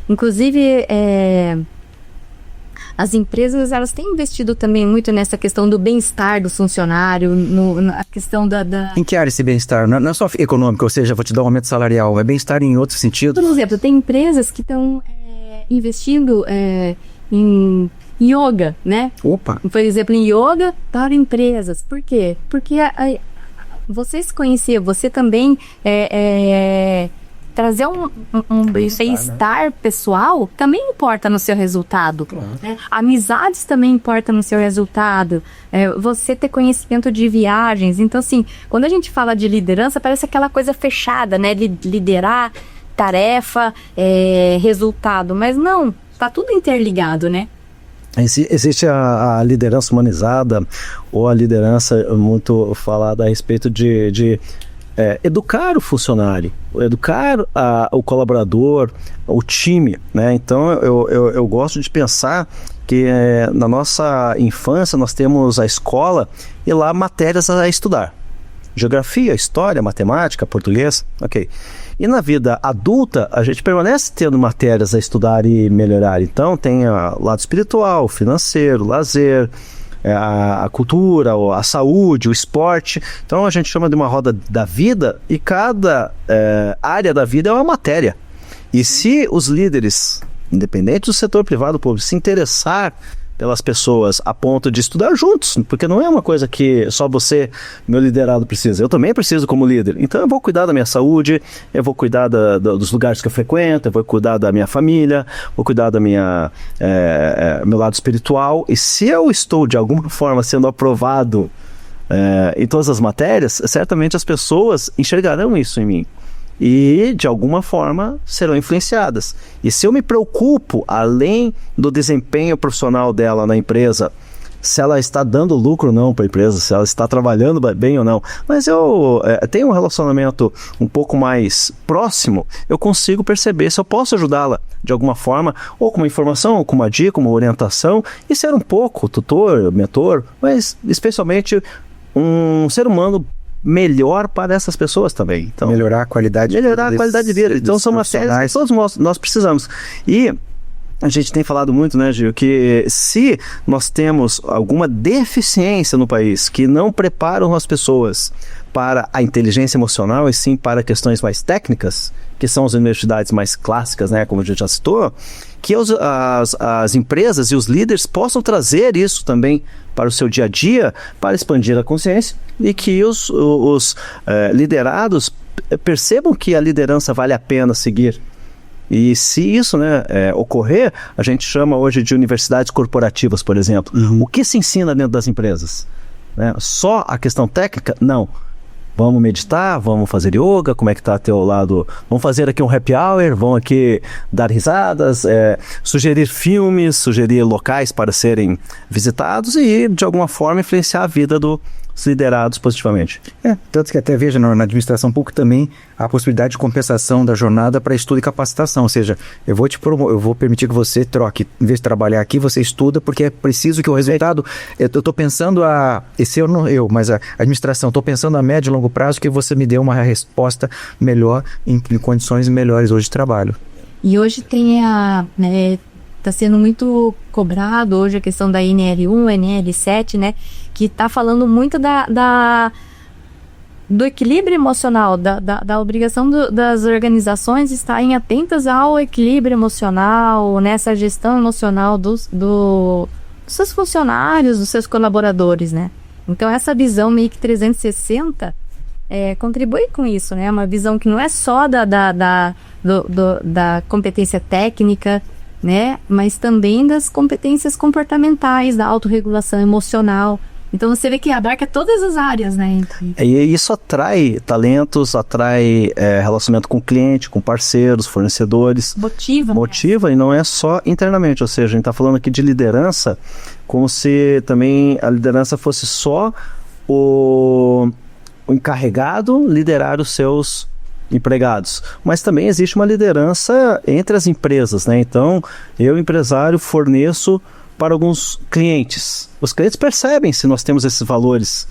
Inclusive, as empresas, elas têm investido também muito nessa questão do bem-estar do funcionário, na questão da... Em que área esse bem-estar? Não é só econômico, ou seja, vou te dar um aumento salarial. É bem-estar em outro sentido? Por exemplo, tem empresas que estão investindo em yoga, né? Opa! Por exemplo, em yoga para empresas. Por quê? Porque você se conhecer, você também trazer um bem-estar pessoal também importa no seu resultado. Claro. Né? Amizades também importam no seu resultado. Você ter conhecimento de viagens. Então, assim, quando a gente fala de liderança, parece aquela coisa fechada, né? Liderar, tarefa, resultado. Mas não, está tudo interligado, né? Existe a liderança humanizada ou a liderança muito falada a respeito de educar o funcionário, educar o colaborador, o time, né? Então eu gosto de pensar que na nossa infância nós temos a escola e lá matérias a estudar. Geografia, história, matemática, português, ok. E na vida adulta, a gente permanece tendo matérias a estudar e melhorar. Então, tem o lado espiritual, financeiro, lazer, a cultura, a saúde, o esporte. Então, a gente chama de uma roda da vida e cada área da vida é uma matéria. E se os líderes, independente do setor privado ou público, se interessar pelas pessoas a ponto de estudar juntos, porque não é uma coisa que só você, meu liderado, precisa. Eu também preciso como líder. Então eu vou cuidar da minha saúde, eu vou cuidar dos lugares que eu frequento, eu vou cuidar da minha família, vou cuidar da meu lado espiritual. E se eu estou de alguma forma sendo aprovado em todas as matérias, certamente as pessoas enxergarão isso em mim. E, de alguma forma, serão influenciadas. E se eu me preocupo, além do desempenho profissional dela na empresa, se ela está dando lucro ou não para a empresa, se ela está trabalhando bem ou não, mas eu tenho um relacionamento um pouco mais próximo, eu consigo perceber se eu posso ajudá-la de alguma forma, ou com uma informação, ou com uma dica, uma orientação, e ser um pouco tutor, mentor, mas especialmente um ser humano melhor para essas pessoas também. Então, melhorar a qualidade de vida. Então são matérias que todos nós precisamos. E a gente tem falado muito, né, Gil, que se nós temos alguma deficiência no país que não preparam as pessoas para a inteligência emocional e sim para questões mais técnicas, que são as universidades mais clássicas, né, como a gente já citou, que as empresas e os líderes possam trazer isso também para o seu dia a dia, para expandir a consciência e que os liderados percebam que a liderança vale a pena seguir. E se isso, né, ocorrer, a gente chama hoje de universidades corporativas, por exemplo. O que se ensina dentro das empresas? Né? Só a questão técnica? Não. Vamos meditar, vamos fazer yoga, como é que está teu lado? Vamos fazer aqui um happy hour, vamos aqui dar risadas, sugerir filmes, sugerir locais para serem visitados e, de alguma forma, influenciar a vida do os liderados positivamente. Tanto que até veja na administração pública também a possibilidade de compensação da jornada para estudo e capacitação, ou seja, eu vou permitir que você troque, em vez de trabalhar aqui, você estuda, porque é preciso que o resultado, eu estou pensando mas a administração, estou pensando a médio e longo prazo que você me dê uma resposta melhor em condições melhores hoje de trabalho. E hoje tem está sendo muito cobrado hoje a questão da NL1, NL7, né? Que está falando muito do equilíbrio emocional, da obrigação das organizações estarem atentas ao equilíbrio emocional, nessa gestão emocional dos seus funcionários, dos seus colaboradores, né? Então, essa visão meio que 360 contribui com isso, né? Uma visão que não é só da competência técnica, né? Mas também das competências comportamentais, da autorregulação emocional. Então você vê que abarca todas as áreas, né? E isso atrai talentos, atrai relacionamento com o cliente, com parceiros, fornecedores. Motiva, e não é só internamente, ou seja, a gente está falando aqui de liderança, como se também a liderança fosse só o encarregado liderar os seus empregados, mas também existe uma liderança entre as empresas, né? Então, eu, empresário, forneço para alguns clientes. Os clientes percebem se nós temos esses valores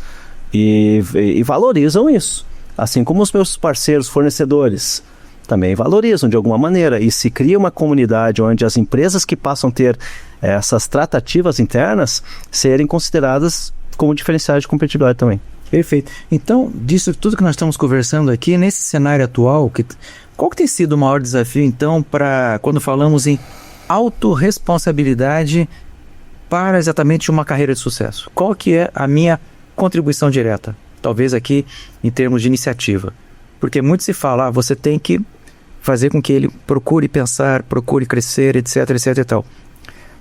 e valorizam isso. Assim como os meus parceiros fornecedores também valorizam de alguma maneira. E se cria uma comunidade onde as empresas que passam a ter essas tratativas internas serem consideradas como diferenciais de competitividade também. Perfeito. Então, disso tudo que nós estamos conversando aqui, nesse cenário atual, qual que tem sido o maior desafio, então, para quando falamos em autorresponsabilidade para exatamente uma carreira de sucesso? Qual que é a minha contribuição direta? Talvez aqui em termos de iniciativa. Porque muito se fala, você tem que fazer com que ele procure pensar, procure crescer, etc, etc e tal.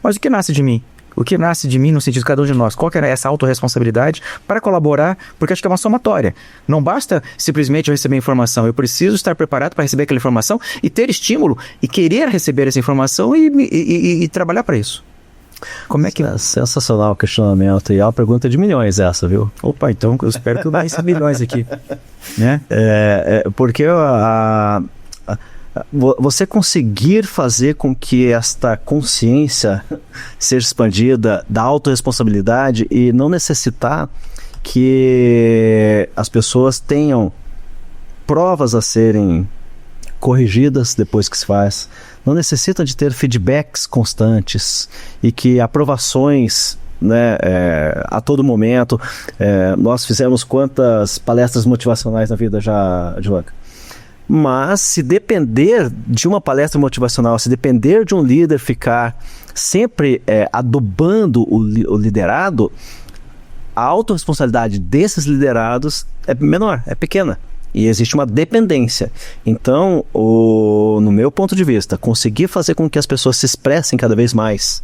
Mas o que nasce de mim? O que nasce de mim no sentido de cada um de nós? Qual que é essa autorresponsabilidade para colaborar? Porque acho que é uma somatória. Não basta simplesmente eu receber informação. Eu preciso estar preparado para receber aquela informação e ter estímulo e querer receber essa informação e trabalhar para isso. Como é que... Sensacional o questionamento. E é uma pergunta de milhões essa, viu? Opa, então eu espero que eu ganhe milhões aqui. Né? Porque você conseguir fazer com que esta consciência seja expandida da autorresponsabilidade e não necessitar que as pessoas tenham provas a serem corrigidas depois que se faz, não necessita de ter feedbacks constantes e que aprovações, né, a todo momento. Nós fizemos quantas palestras motivacionais na vida já, Joanca? Mas se depender de uma palestra motivacional, se depender de um líder ficar sempre adubando o liderado, a autorresponsabilidade desses liderados é menor, é pequena. E existe uma dependência. Então, no meu ponto de vista, conseguir fazer com que as pessoas se expressem cada vez mais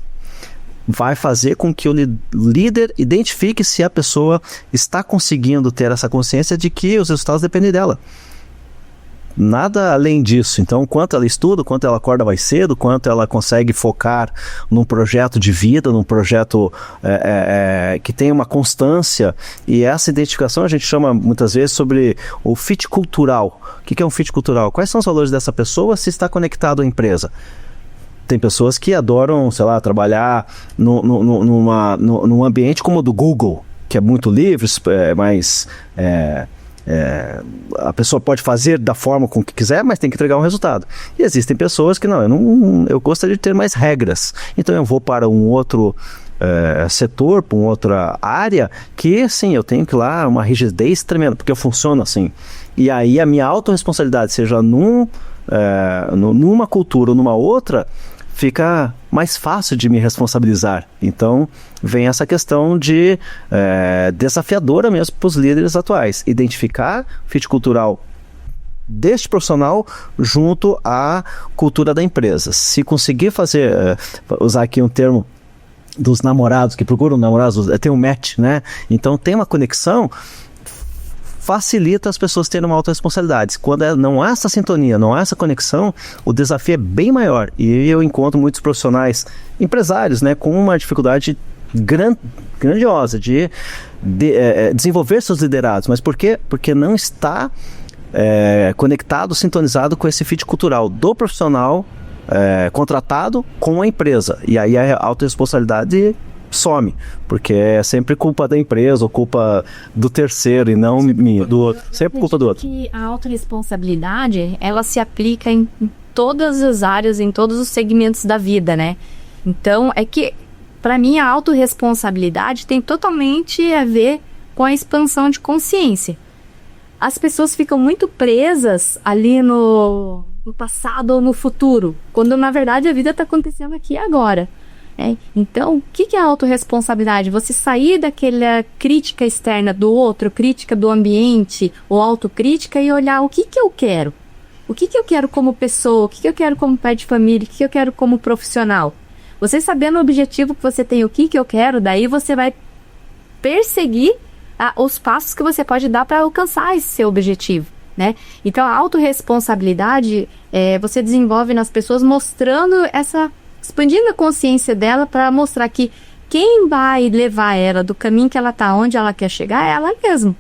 vai fazer com que o líder identifique se a pessoa está conseguindo ter essa consciência de que os resultados dependem dela. Nada além disso. Então, quanto ela estuda, quanto ela acorda mais cedo, quanto ela consegue focar num projeto de vida, num projeto que tem uma constância. E essa identificação a gente chama muitas vezes sobre o fit cultural. O que é um fit cultural? Quais são os valores dessa pessoa se está conectado à empresa? Tem pessoas que adoram, sei lá, trabalhar num ambiente como o do Google, que é muito livre, mas... a pessoa pode fazer da forma com que quiser, mas tem que entregar um resultado. E existem pessoas que eu gostaria de ter mais regras, então eu vou para um outro setor, para uma outra área que sim, eu tenho que ir lá, uma rigidez tremenda, porque eu funciono assim. E aí a minha autorresponsabilidade, seja numa cultura ou numa outra, fica mais fácil de me responsabilizar. Então, vem essa questão de desafiadora mesmo para os líderes atuais. Identificar o fit cultural deste profissional junto à cultura da empresa. Se conseguir usar aqui um termo dos namorados, que procuram namorados, tem um match, né? Então, tem uma conexão, facilita as pessoas terem uma autorresponsabilidade. Quando não há essa sintonia, não há essa conexão, o desafio é bem maior. E eu encontro muitos profissionais, empresários, né, com uma dificuldade grandiosa de desenvolver seus liderados. Mas por quê? Porque não está conectado, sintonizado com esse fit cultural do profissional contratado com a empresa. E aí a autorresponsabilidade some, porque é sempre culpa da empresa ou culpa do terceiro e não minha, do outro. Sempre culpa do outro. Que a autorresponsabilidade, ela se aplica em todas as áreas, em todos os segmentos da vida, né? Então, é que, para mim, a autorresponsabilidade tem totalmente a ver com a expansão de consciência. As pessoas ficam muito presas ali no passado ou no futuro, quando, na verdade, a vida está acontecendo aqui e agora. Então, o que é a autorresponsabilidade? Você sair daquela crítica externa do outro, crítica do ambiente, ou autocrítica, e olhar o que eu quero. O que eu quero como pessoa, o que eu quero como pai de família, o que eu quero como profissional. Você sabendo o objetivo que você tem, o que eu quero, daí você vai perseguir os passos que você pode dar para alcançar esse seu objetivo, né? Então, a autorresponsabilidade você desenvolve nas pessoas expandindo a consciência dela para mostrar que quem vai levar ela do caminho que ela está, onde ela quer chegar, é ela mesma.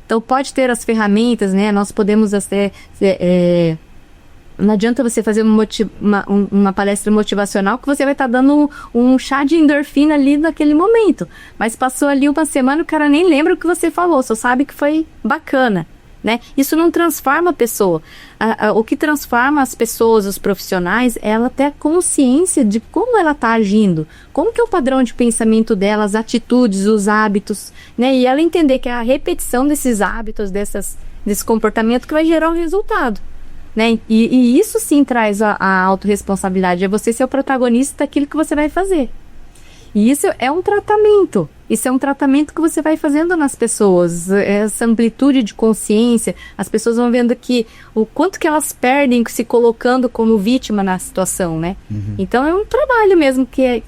Então, pode ter as ferramentas, né? Nós podemos até... não adianta você fazer uma palestra motivacional que você vai estar dando um chá de endorfina ali naquele momento. Mas passou ali uma semana, o cara nem lembra o que você falou, só sabe que foi bacana, né? Isso não transforma a pessoa. O que transforma as pessoas, os profissionais, é ela ter consciência de como ela está agindo, como que é o padrão de pensamento dela, as atitudes, os hábitos, né? E ela entender que é a repetição desses hábitos, desse comportamento que vai gerar um resultado, né? E isso sim traz a autorresponsabilidade, é você ser o protagonista daquilo que você vai fazer. E isso é um tratamento. Isso é um tratamento que você vai fazendo nas pessoas. Essa amplitude de consciência, as pessoas vão vendo que o quanto que elas perdem se colocando como vítima na situação, né? Uhum. Então é um trabalho mesmo que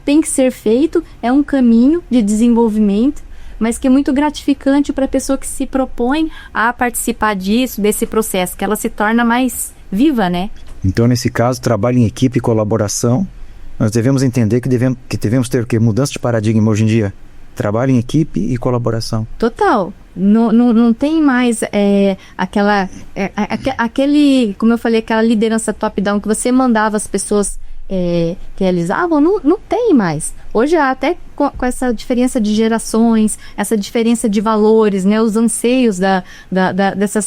tem que ser feito, é um caminho de desenvolvimento, mas que é muito gratificante para a pessoa que se propõe a participar desse processo, que ela se torna mais viva, né? Então, nesse caso, trabalho em equipe e colaboração. Nós devemos entender que devemos ter o quê? Mudança de paradigma hoje em dia. Trabalho em equipe e colaboração. Total. Não tem mais aquele, como eu falei, aquela liderança top-down que você mandava as pessoas realizavam, não tem mais. Hoje, até com essa diferença de gerações, essa diferença de valores, né, os anseios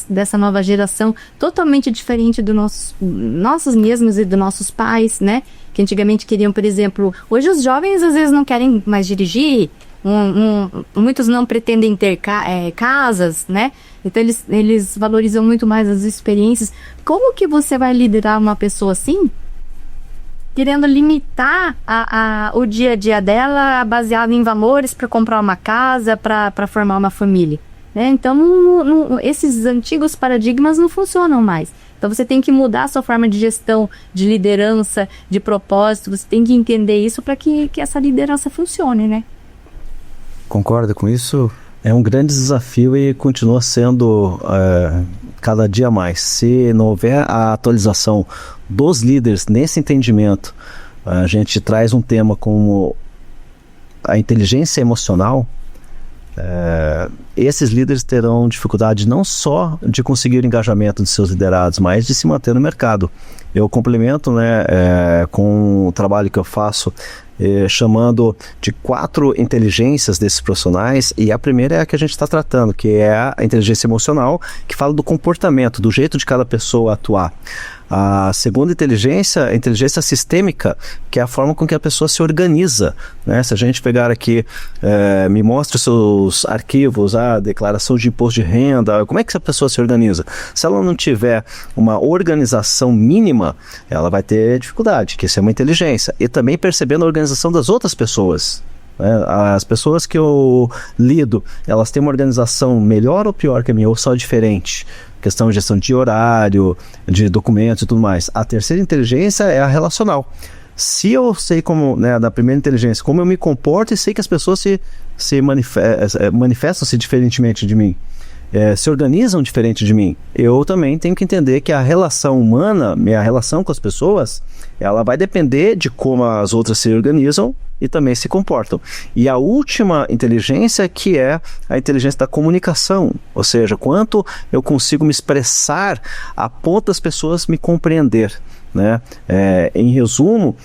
dessa nova geração, totalmente diferente dos nossos mesmos e dos nossos pais, né, que antigamente queriam, por exemplo, hoje os jovens às vezes não querem mais dirigir, muitos não pretendem ter casas, né, então eles valorizam muito mais as experiências. Como que você vai liderar uma pessoa assim, querendo limitar o dia a dia dela baseado em valores para comprar uma casa, para formar uma família, né? Então, esses antigos paradigmas não funcionam mais. Então, você tem que mudar a sua forma de gestão, de liderança, de propósito. Você tem que entender isso para que essa liderança funcione, né? Concorda com isso? É um grande desafio e continua sendo cada dia mais. Se não houver a atualização dos líderes nesse entendimento, a gente traz um tema como a inteligência emocional, esses líderes terão dificuldade não só de conseguir o engajamento de seus liderados, mas de se manter no mercado. Eu complemento, com o trabalho que eu faço, chamando de 4 inteligências desses profissionais, e a primeira é a que a gente está tratando, que é a inteligência emocional, que fala do comportamento, do jeito de cada pessoa atuar. A segunda inteligência, a inteligência sistêmica, que é a forma com que a pessoa se organiza, né? Se a gente pegar aqui, me mostra os seus arquivos, a declaração de imposto de renda, como é que essa pessoa se organiza? Se ela não tiver uma organização mínima, ela vai ter dificuldade, que isso é uma inteligência. E também percebendo a organização das outras pessoas. As pessoas que eu lido, elas têm uma organização melhor ou pior que a minha, ou só diferente? Questão de gestão de horário, de documentos e tudo mais. A terceira inteligência é a relacional. Se eu sei como, da primeira inteligência, como eu me comporto e sei que as pessoas se manifestam-se diferentemente de mim. se organizam diferente de mim. Eu também tenho que entender que a relação humana, minha relação com as pessoas, ela vai depender de como as outras se organizam e também se comportam. E a última inteligência, que é a inteligência da comunicação, ou seja, quanto eu consigo me expressar a ponto das pessoas me compreender, né? Em resumo,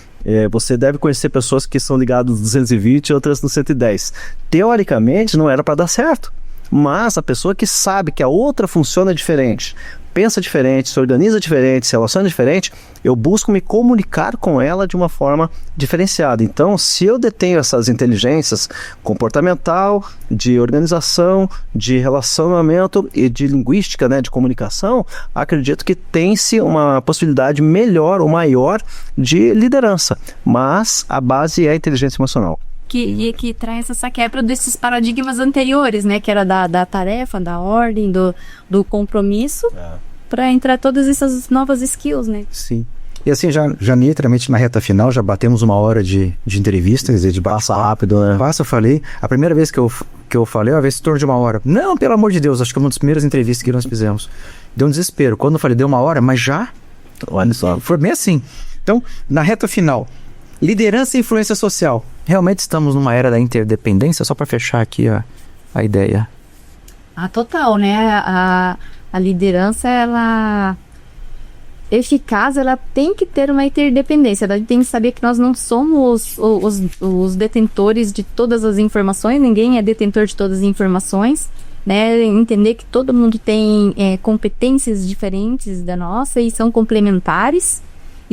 você deve conhecer pessoas que são ligadas no 220 e outras no 110. Teoricamente não era para dar certo, mas a pessoa que sabe que a outra funciona diferente, pensa diferente, se organiza diferente, se relaciona diferente, eu busco me comunicar com ela de uma forma diferenciada. Então, se eu detenho essas inteligências comportamental, de organização, de relacionamento e de linguística, né, de comunicação, acredito que tem-se uma possibilidade melhor ou maior de liderança, mas a base é a inteligência emocional. Que traz essa quebra desses paradigmas anteriores, né? Que era da tarefa, da ordem, do compromisso, para entrar todas essas novas skills, né? Sim. E assim, já literalmente na reta final, já batemos 1 hora de entrevista, quer dizer, de passa rápido, né? Passa, eu falei. A primeira vez que eu falei, vai se torno de 1 hora. Não, pelo amor de Deus, acho que é uma das primeiras entrevistas que nós fizemos. Deu um desespero. Quando eu falei, deu 1 hora, mas já? Olha só. Foi bem assim. Então, na reta final, liderança e influência social. Realmente estamos numa era da interdependência, só para fechar aqui a ideia. Total, né? A liderança, ela eficaz, ela tem que ter uma interdependência. A gente tem que saber que nós não somos os detentores de todas as informações, ninguém é detentor de todas as informações, né? Entender que todo mundo tem competências diferentes da nossa e são complementares.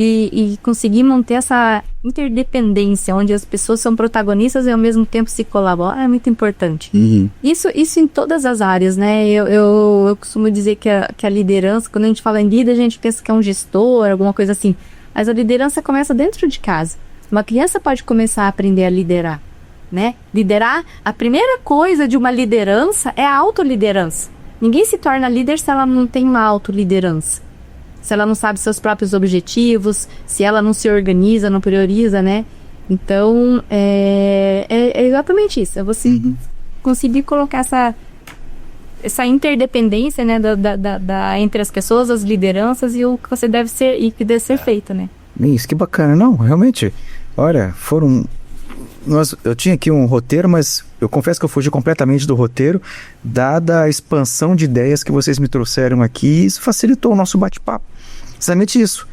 E conseguir manter essa interdependência, onde as pessoas são protagonistas e ao mesmo tempo se colaboram, é muito importante. Uhum. Isso em todas as áreas, né? Eu costumo dizer que a liderança, quando a gente fala em líder, a gente pensa que é um gestor, alguma coisa assim. Mas a liderança começa dentro de casa. Uma criança pode começar a aprender a liderar, né? Liderar, a primeira coisa de uma liderança é a autoliderança. Ninguém se torna líder se ela não tem uma autoliderança. Se ela não sabe seus próprios objetivos, se ela não se organiza, não prioriza, né? Então, é exatamente isso. É você conseguir colocar essa interdependência, né, entre as pessoas, as lideranças e o que você deve ser e que deve ser feito, né? Isso, que bacana. Não, realmente, olha, eu tinha aqui um roteiro, mas eu confesso que eu fugi completamente do roteiro, dada a expansão de ideias que vocês me trouxeram aqui, isso facilitou o nosso bate-papo. Exatamente isso.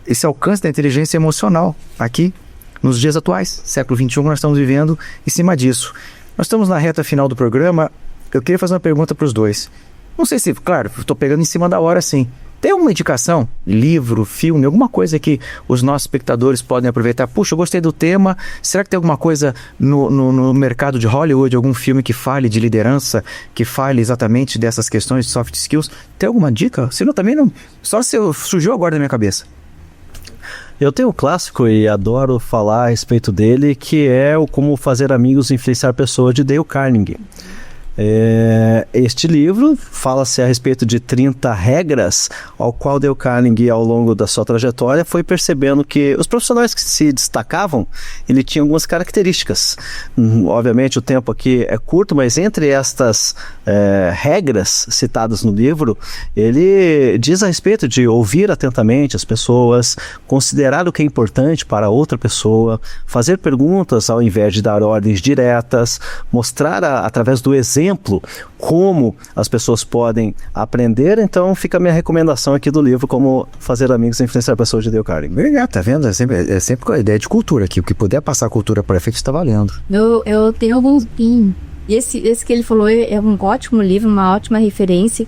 Esse alcance da inteligência emocional aqui, nos dias atuais, século XXI, nós estamos vivendo em cima disso. Nós estamos na reta final do programa. Eu queria fazer uma pergunta para os dois. Não sei se, claro, estou pegando em cima da hora, sim. Tem alguma indicação, livro, filme, alguma coisa que os nossos espectadores podem aproveitar? Puxa, eu gostei do tema. Será que tem alguma coisa no mercado de Hollywood, algum filme que fale de liderança, que fale exatamente dessas questões de soft skills? Tem alguma dica? Senão também não. Só se surgiu agora da minha cabeça. Eu tenho um clássico e adoro falar a respeito dele, que é o Como Fazer Amigos e Influenciar Pessoas, de Dale Carnegie. Este livro fala-se a respeito de 30 regras ao qual Dale Carnegie, ao longo da sua trajetória, foi percebendo que os profissionais que se destacavam, ele tinha algumas características. Obviamente o tempo aqui é curto, mas entre estas regras citadas no livro, ele diz a respeito de ouvir atentamente as pessoas, considerar o que é importante para outra pessoa, fazer perguntas ao invés de dar ordens diretas, mostrar através do exemplo como as pessoas podem aprender. Então fica a minha recomendação aqui do livro, Como Fazer Amigos e Influenciar Pessoas, de Dale Carnegie. Obrigado, tá vendo? É sempre com a ideia de cultura aqui. O que puder passar a cultura para efeito está valendo. Eu tenho alguns... E esse que ele falou é um ótimo livro, uma ótima referência.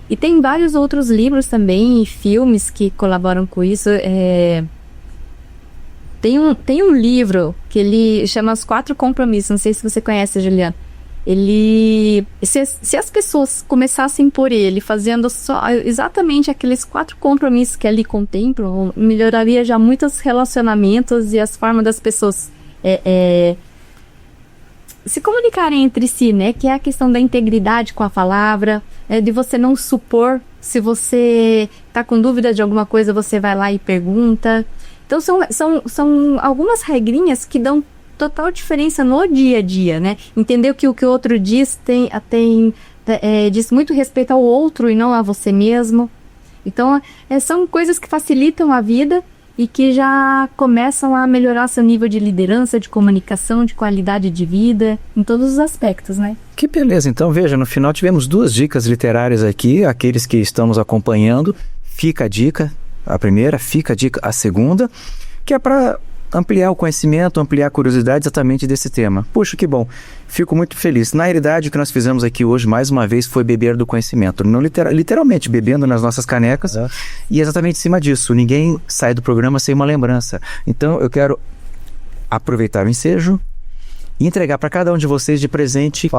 E tem vários outros livros também, e filmes que colaboram com isso. Tem um livro que ele chama Os 4 Compromissos. Não sei se você conhece, Juliana. Se as pessoas começassem por ele, fazendo só exatamente aqueles 4 compromissos que ali contemplam, melhoraria já muitos relacionamentos e as formas das pessoas se comunicarem entre si, né? Que é a questão da integridade com a palavra, de você não supor. Se você está com dúvida de alguma coisa, você vai lá e pergunta. Então são algumas regrinhas que dão total diferença no dia a dia, né? Entender que o que o outro diz diz muito respeito ao outro e não a você mesmo. Então, são coisas que facilitam a vida e que já começam a melhorar seu nível de liderança, de comunicação, de qualidade de vida, em todos os aspectos, né? Que beleza. Então, veja, no final tivemos 2 dicas literárias aqui, aqueles que estamos acompanhando. Fica a dica, a primeira, fica a dica, a segunda, que é para ampliar o conhecimento, ampliar a curiosidade exatamente desse tema. Puxa, que bom. Fico muito feliz. Na realidade, o que nós fizemos aqui hoje, mais uma vez, foi beber do conhecimento. Não literalmente bebendo nas nossas canecas. E exatamente em cima disso. Ninguém sai do programa sem uma lembrança. Então, eu quero aproveitar o ensejo e entregar para cada um de vocês de presente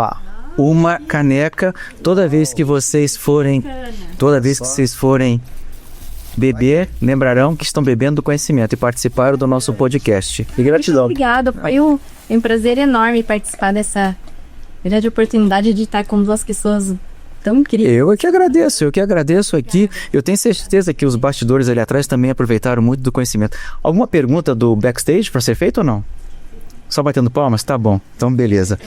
uma caneca toda vez que vocês forem beber, lembrarão que estão bebendo do conhecimento e participaram do nosso podcast. E gratidão. Muito obrigada, foi um prazer enorme participar dessa grande oportunidade de estar com 2 pessoas tão incríveis. Eu que agradeço aqui. Eu tenho certeza que os bastidores ali atrás também aproveitaram muito do conhecimento. Alguma pergunta do backstage para ser feita ou não? Só batendo palmas? Tá bom, então beleza.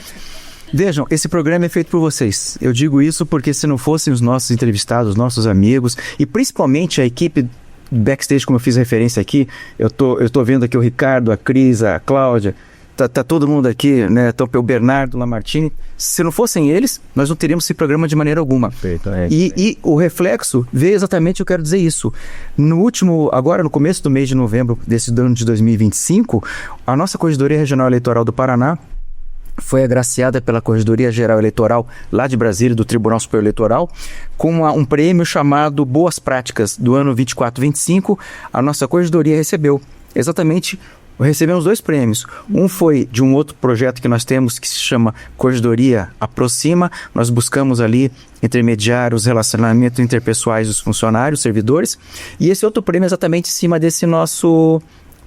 Vejam, esse programa é feito por vocês. Eu digo isso porque se não fossem os nossos entrevistados, os nossos amigos e principalmente a equipe backstage, como eu fiz referência aqui, eu tô vendo aqui o Ricardo, a Cris, a Cláudia, tá todo mundo aqui, né? O Bernardo, Lamartine. Se não fossem eles, nós não teríamos esse programa de maneira alguma. Perfeito, e o reflexo veio exatamente, eu quero dizer isso. Agora no começo do mês de novembro desse ano de 2025, a nossa Corregedoria Regional Eleitoral do Paraná foi agraciada pela Corregedoria Geral Eleitoral lá de Brasília, do Tribunal Superior Eleitoral, com um prêmio chamado Boas Práticas do ano 24-25. A nossa Corregedoria recebemos 2 prêmios. Um foi de um outro projeto que nós temos que se chama Corregedoria Aproxima. Nós buscamos ali intermediar os relacionamentos interpessoais dos funcionários, servidores. E esse outro prêmio é exatamente em cima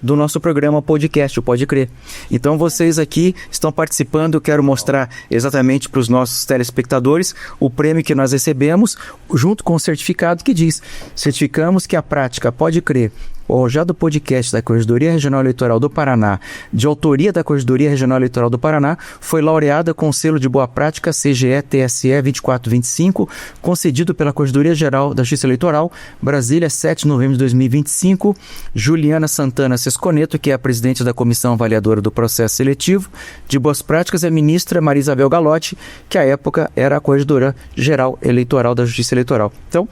do nosso programa podcast, o Pode Crer. Então vocês aqui estão participando, eu quero mostrar exatamente para os nossos telespectadores o prêmio que nós recebemos, junto com o certificado que diz: certificamos que a prática Pode Crer, o arrojado podcast da Corregedoria Regional Eleitoral do Paraná, de autoria da Corregedoria Regional Eleitoral do Paraná, foi laureada com o selo de boa prática CGE-TSE 2425, concedido pela Corregedoria Geral da Justiça Eleitoral, Brasília, 7 de novembro de 2025. Juliana Santana Sesconeto, que é a presidente da Comissão Avaliadora do Processo Seletivo de Boas Práticas, e a ministra Maria Isabel Galotti, que à época era a Corregedora Geral Eleitoral da Justiça Eleitoral. Então,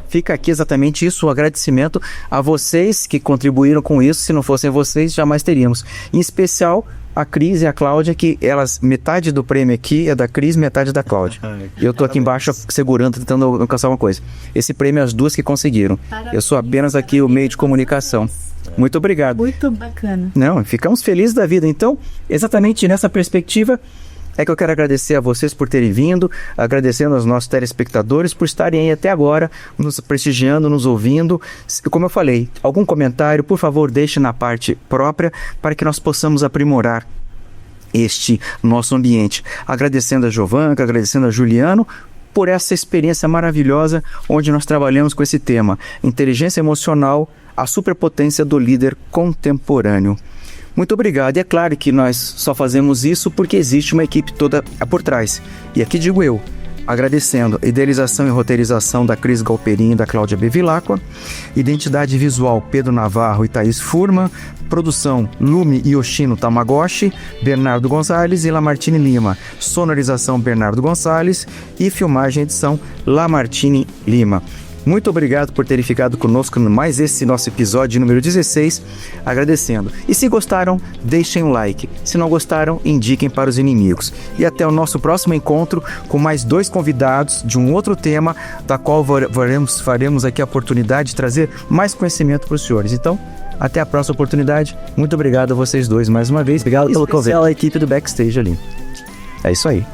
fica aqui exatamente isso, o agradecimento a vocês que contribuíram com isso. Se não fossem vocês, jamais teríamos. Em especial, a Cris e a Cláudia, que metade do prêmio aqui é da Cris, metade da Cláudia. E eu tô aqui embaixo segurando, tentando alcançar uma coisa. Esse prêmio é as 2 que conseguiram. Parabéns, eu sou apenas aqui o meio de comunicação. Muito obrigado. Muito bacana. Não, ficamos felizes da vida. Então, exatamente nessa perspectiva é que eu quero agradecer a vocês por terem vindo, agradecendo aos nossos telespectadores por estarem aí até agora, nos prestigiando, nos ouvindo. Como eu falei, algum comentário, por favor, deixe na parte própria para que nós possamos aprimorar este nosso ambiente. Agradecendo a Jovanka, agradecendo a Juliano por essa experiência maravilhosa onde nós trabalhamos com esse tema: inteligência emocional, a superpotência do líder contemporâneo. Muito obrigado. E é claro que nós só fazemos isso porque existe uma equipe toda por trás. E aqui digo eu, agradecendo a idealização e roteirização da Cris Galperin e da Cláudia Bevilacqua, identidade visual Pedro Navarro e Thaís Furman, produção Lume e Yoshino Tamagotchi, Bernardo Gonçalves e Lamartine Lima, sonorização Bernardo Gonçalves e filmagem e edição Lamartine Lima. Muito obrigado por terem ficado conosco no mais esse nosso episódio número 16, agradecendo. E se gostaram, deixem um like. Se não gostaram, indiquem para os inimigos. E até o nosso próximo encontro com mais 2 convidados de um outro tema, da qual faremos aqui a oportunidade de trazer mais conhecimento para os senhores. Então, até a próxima oportunidade. Muito obrigado a vocês 2 mais uma vez. Obrigado pelo convite. E a equipe do backstage ali. É isso aí.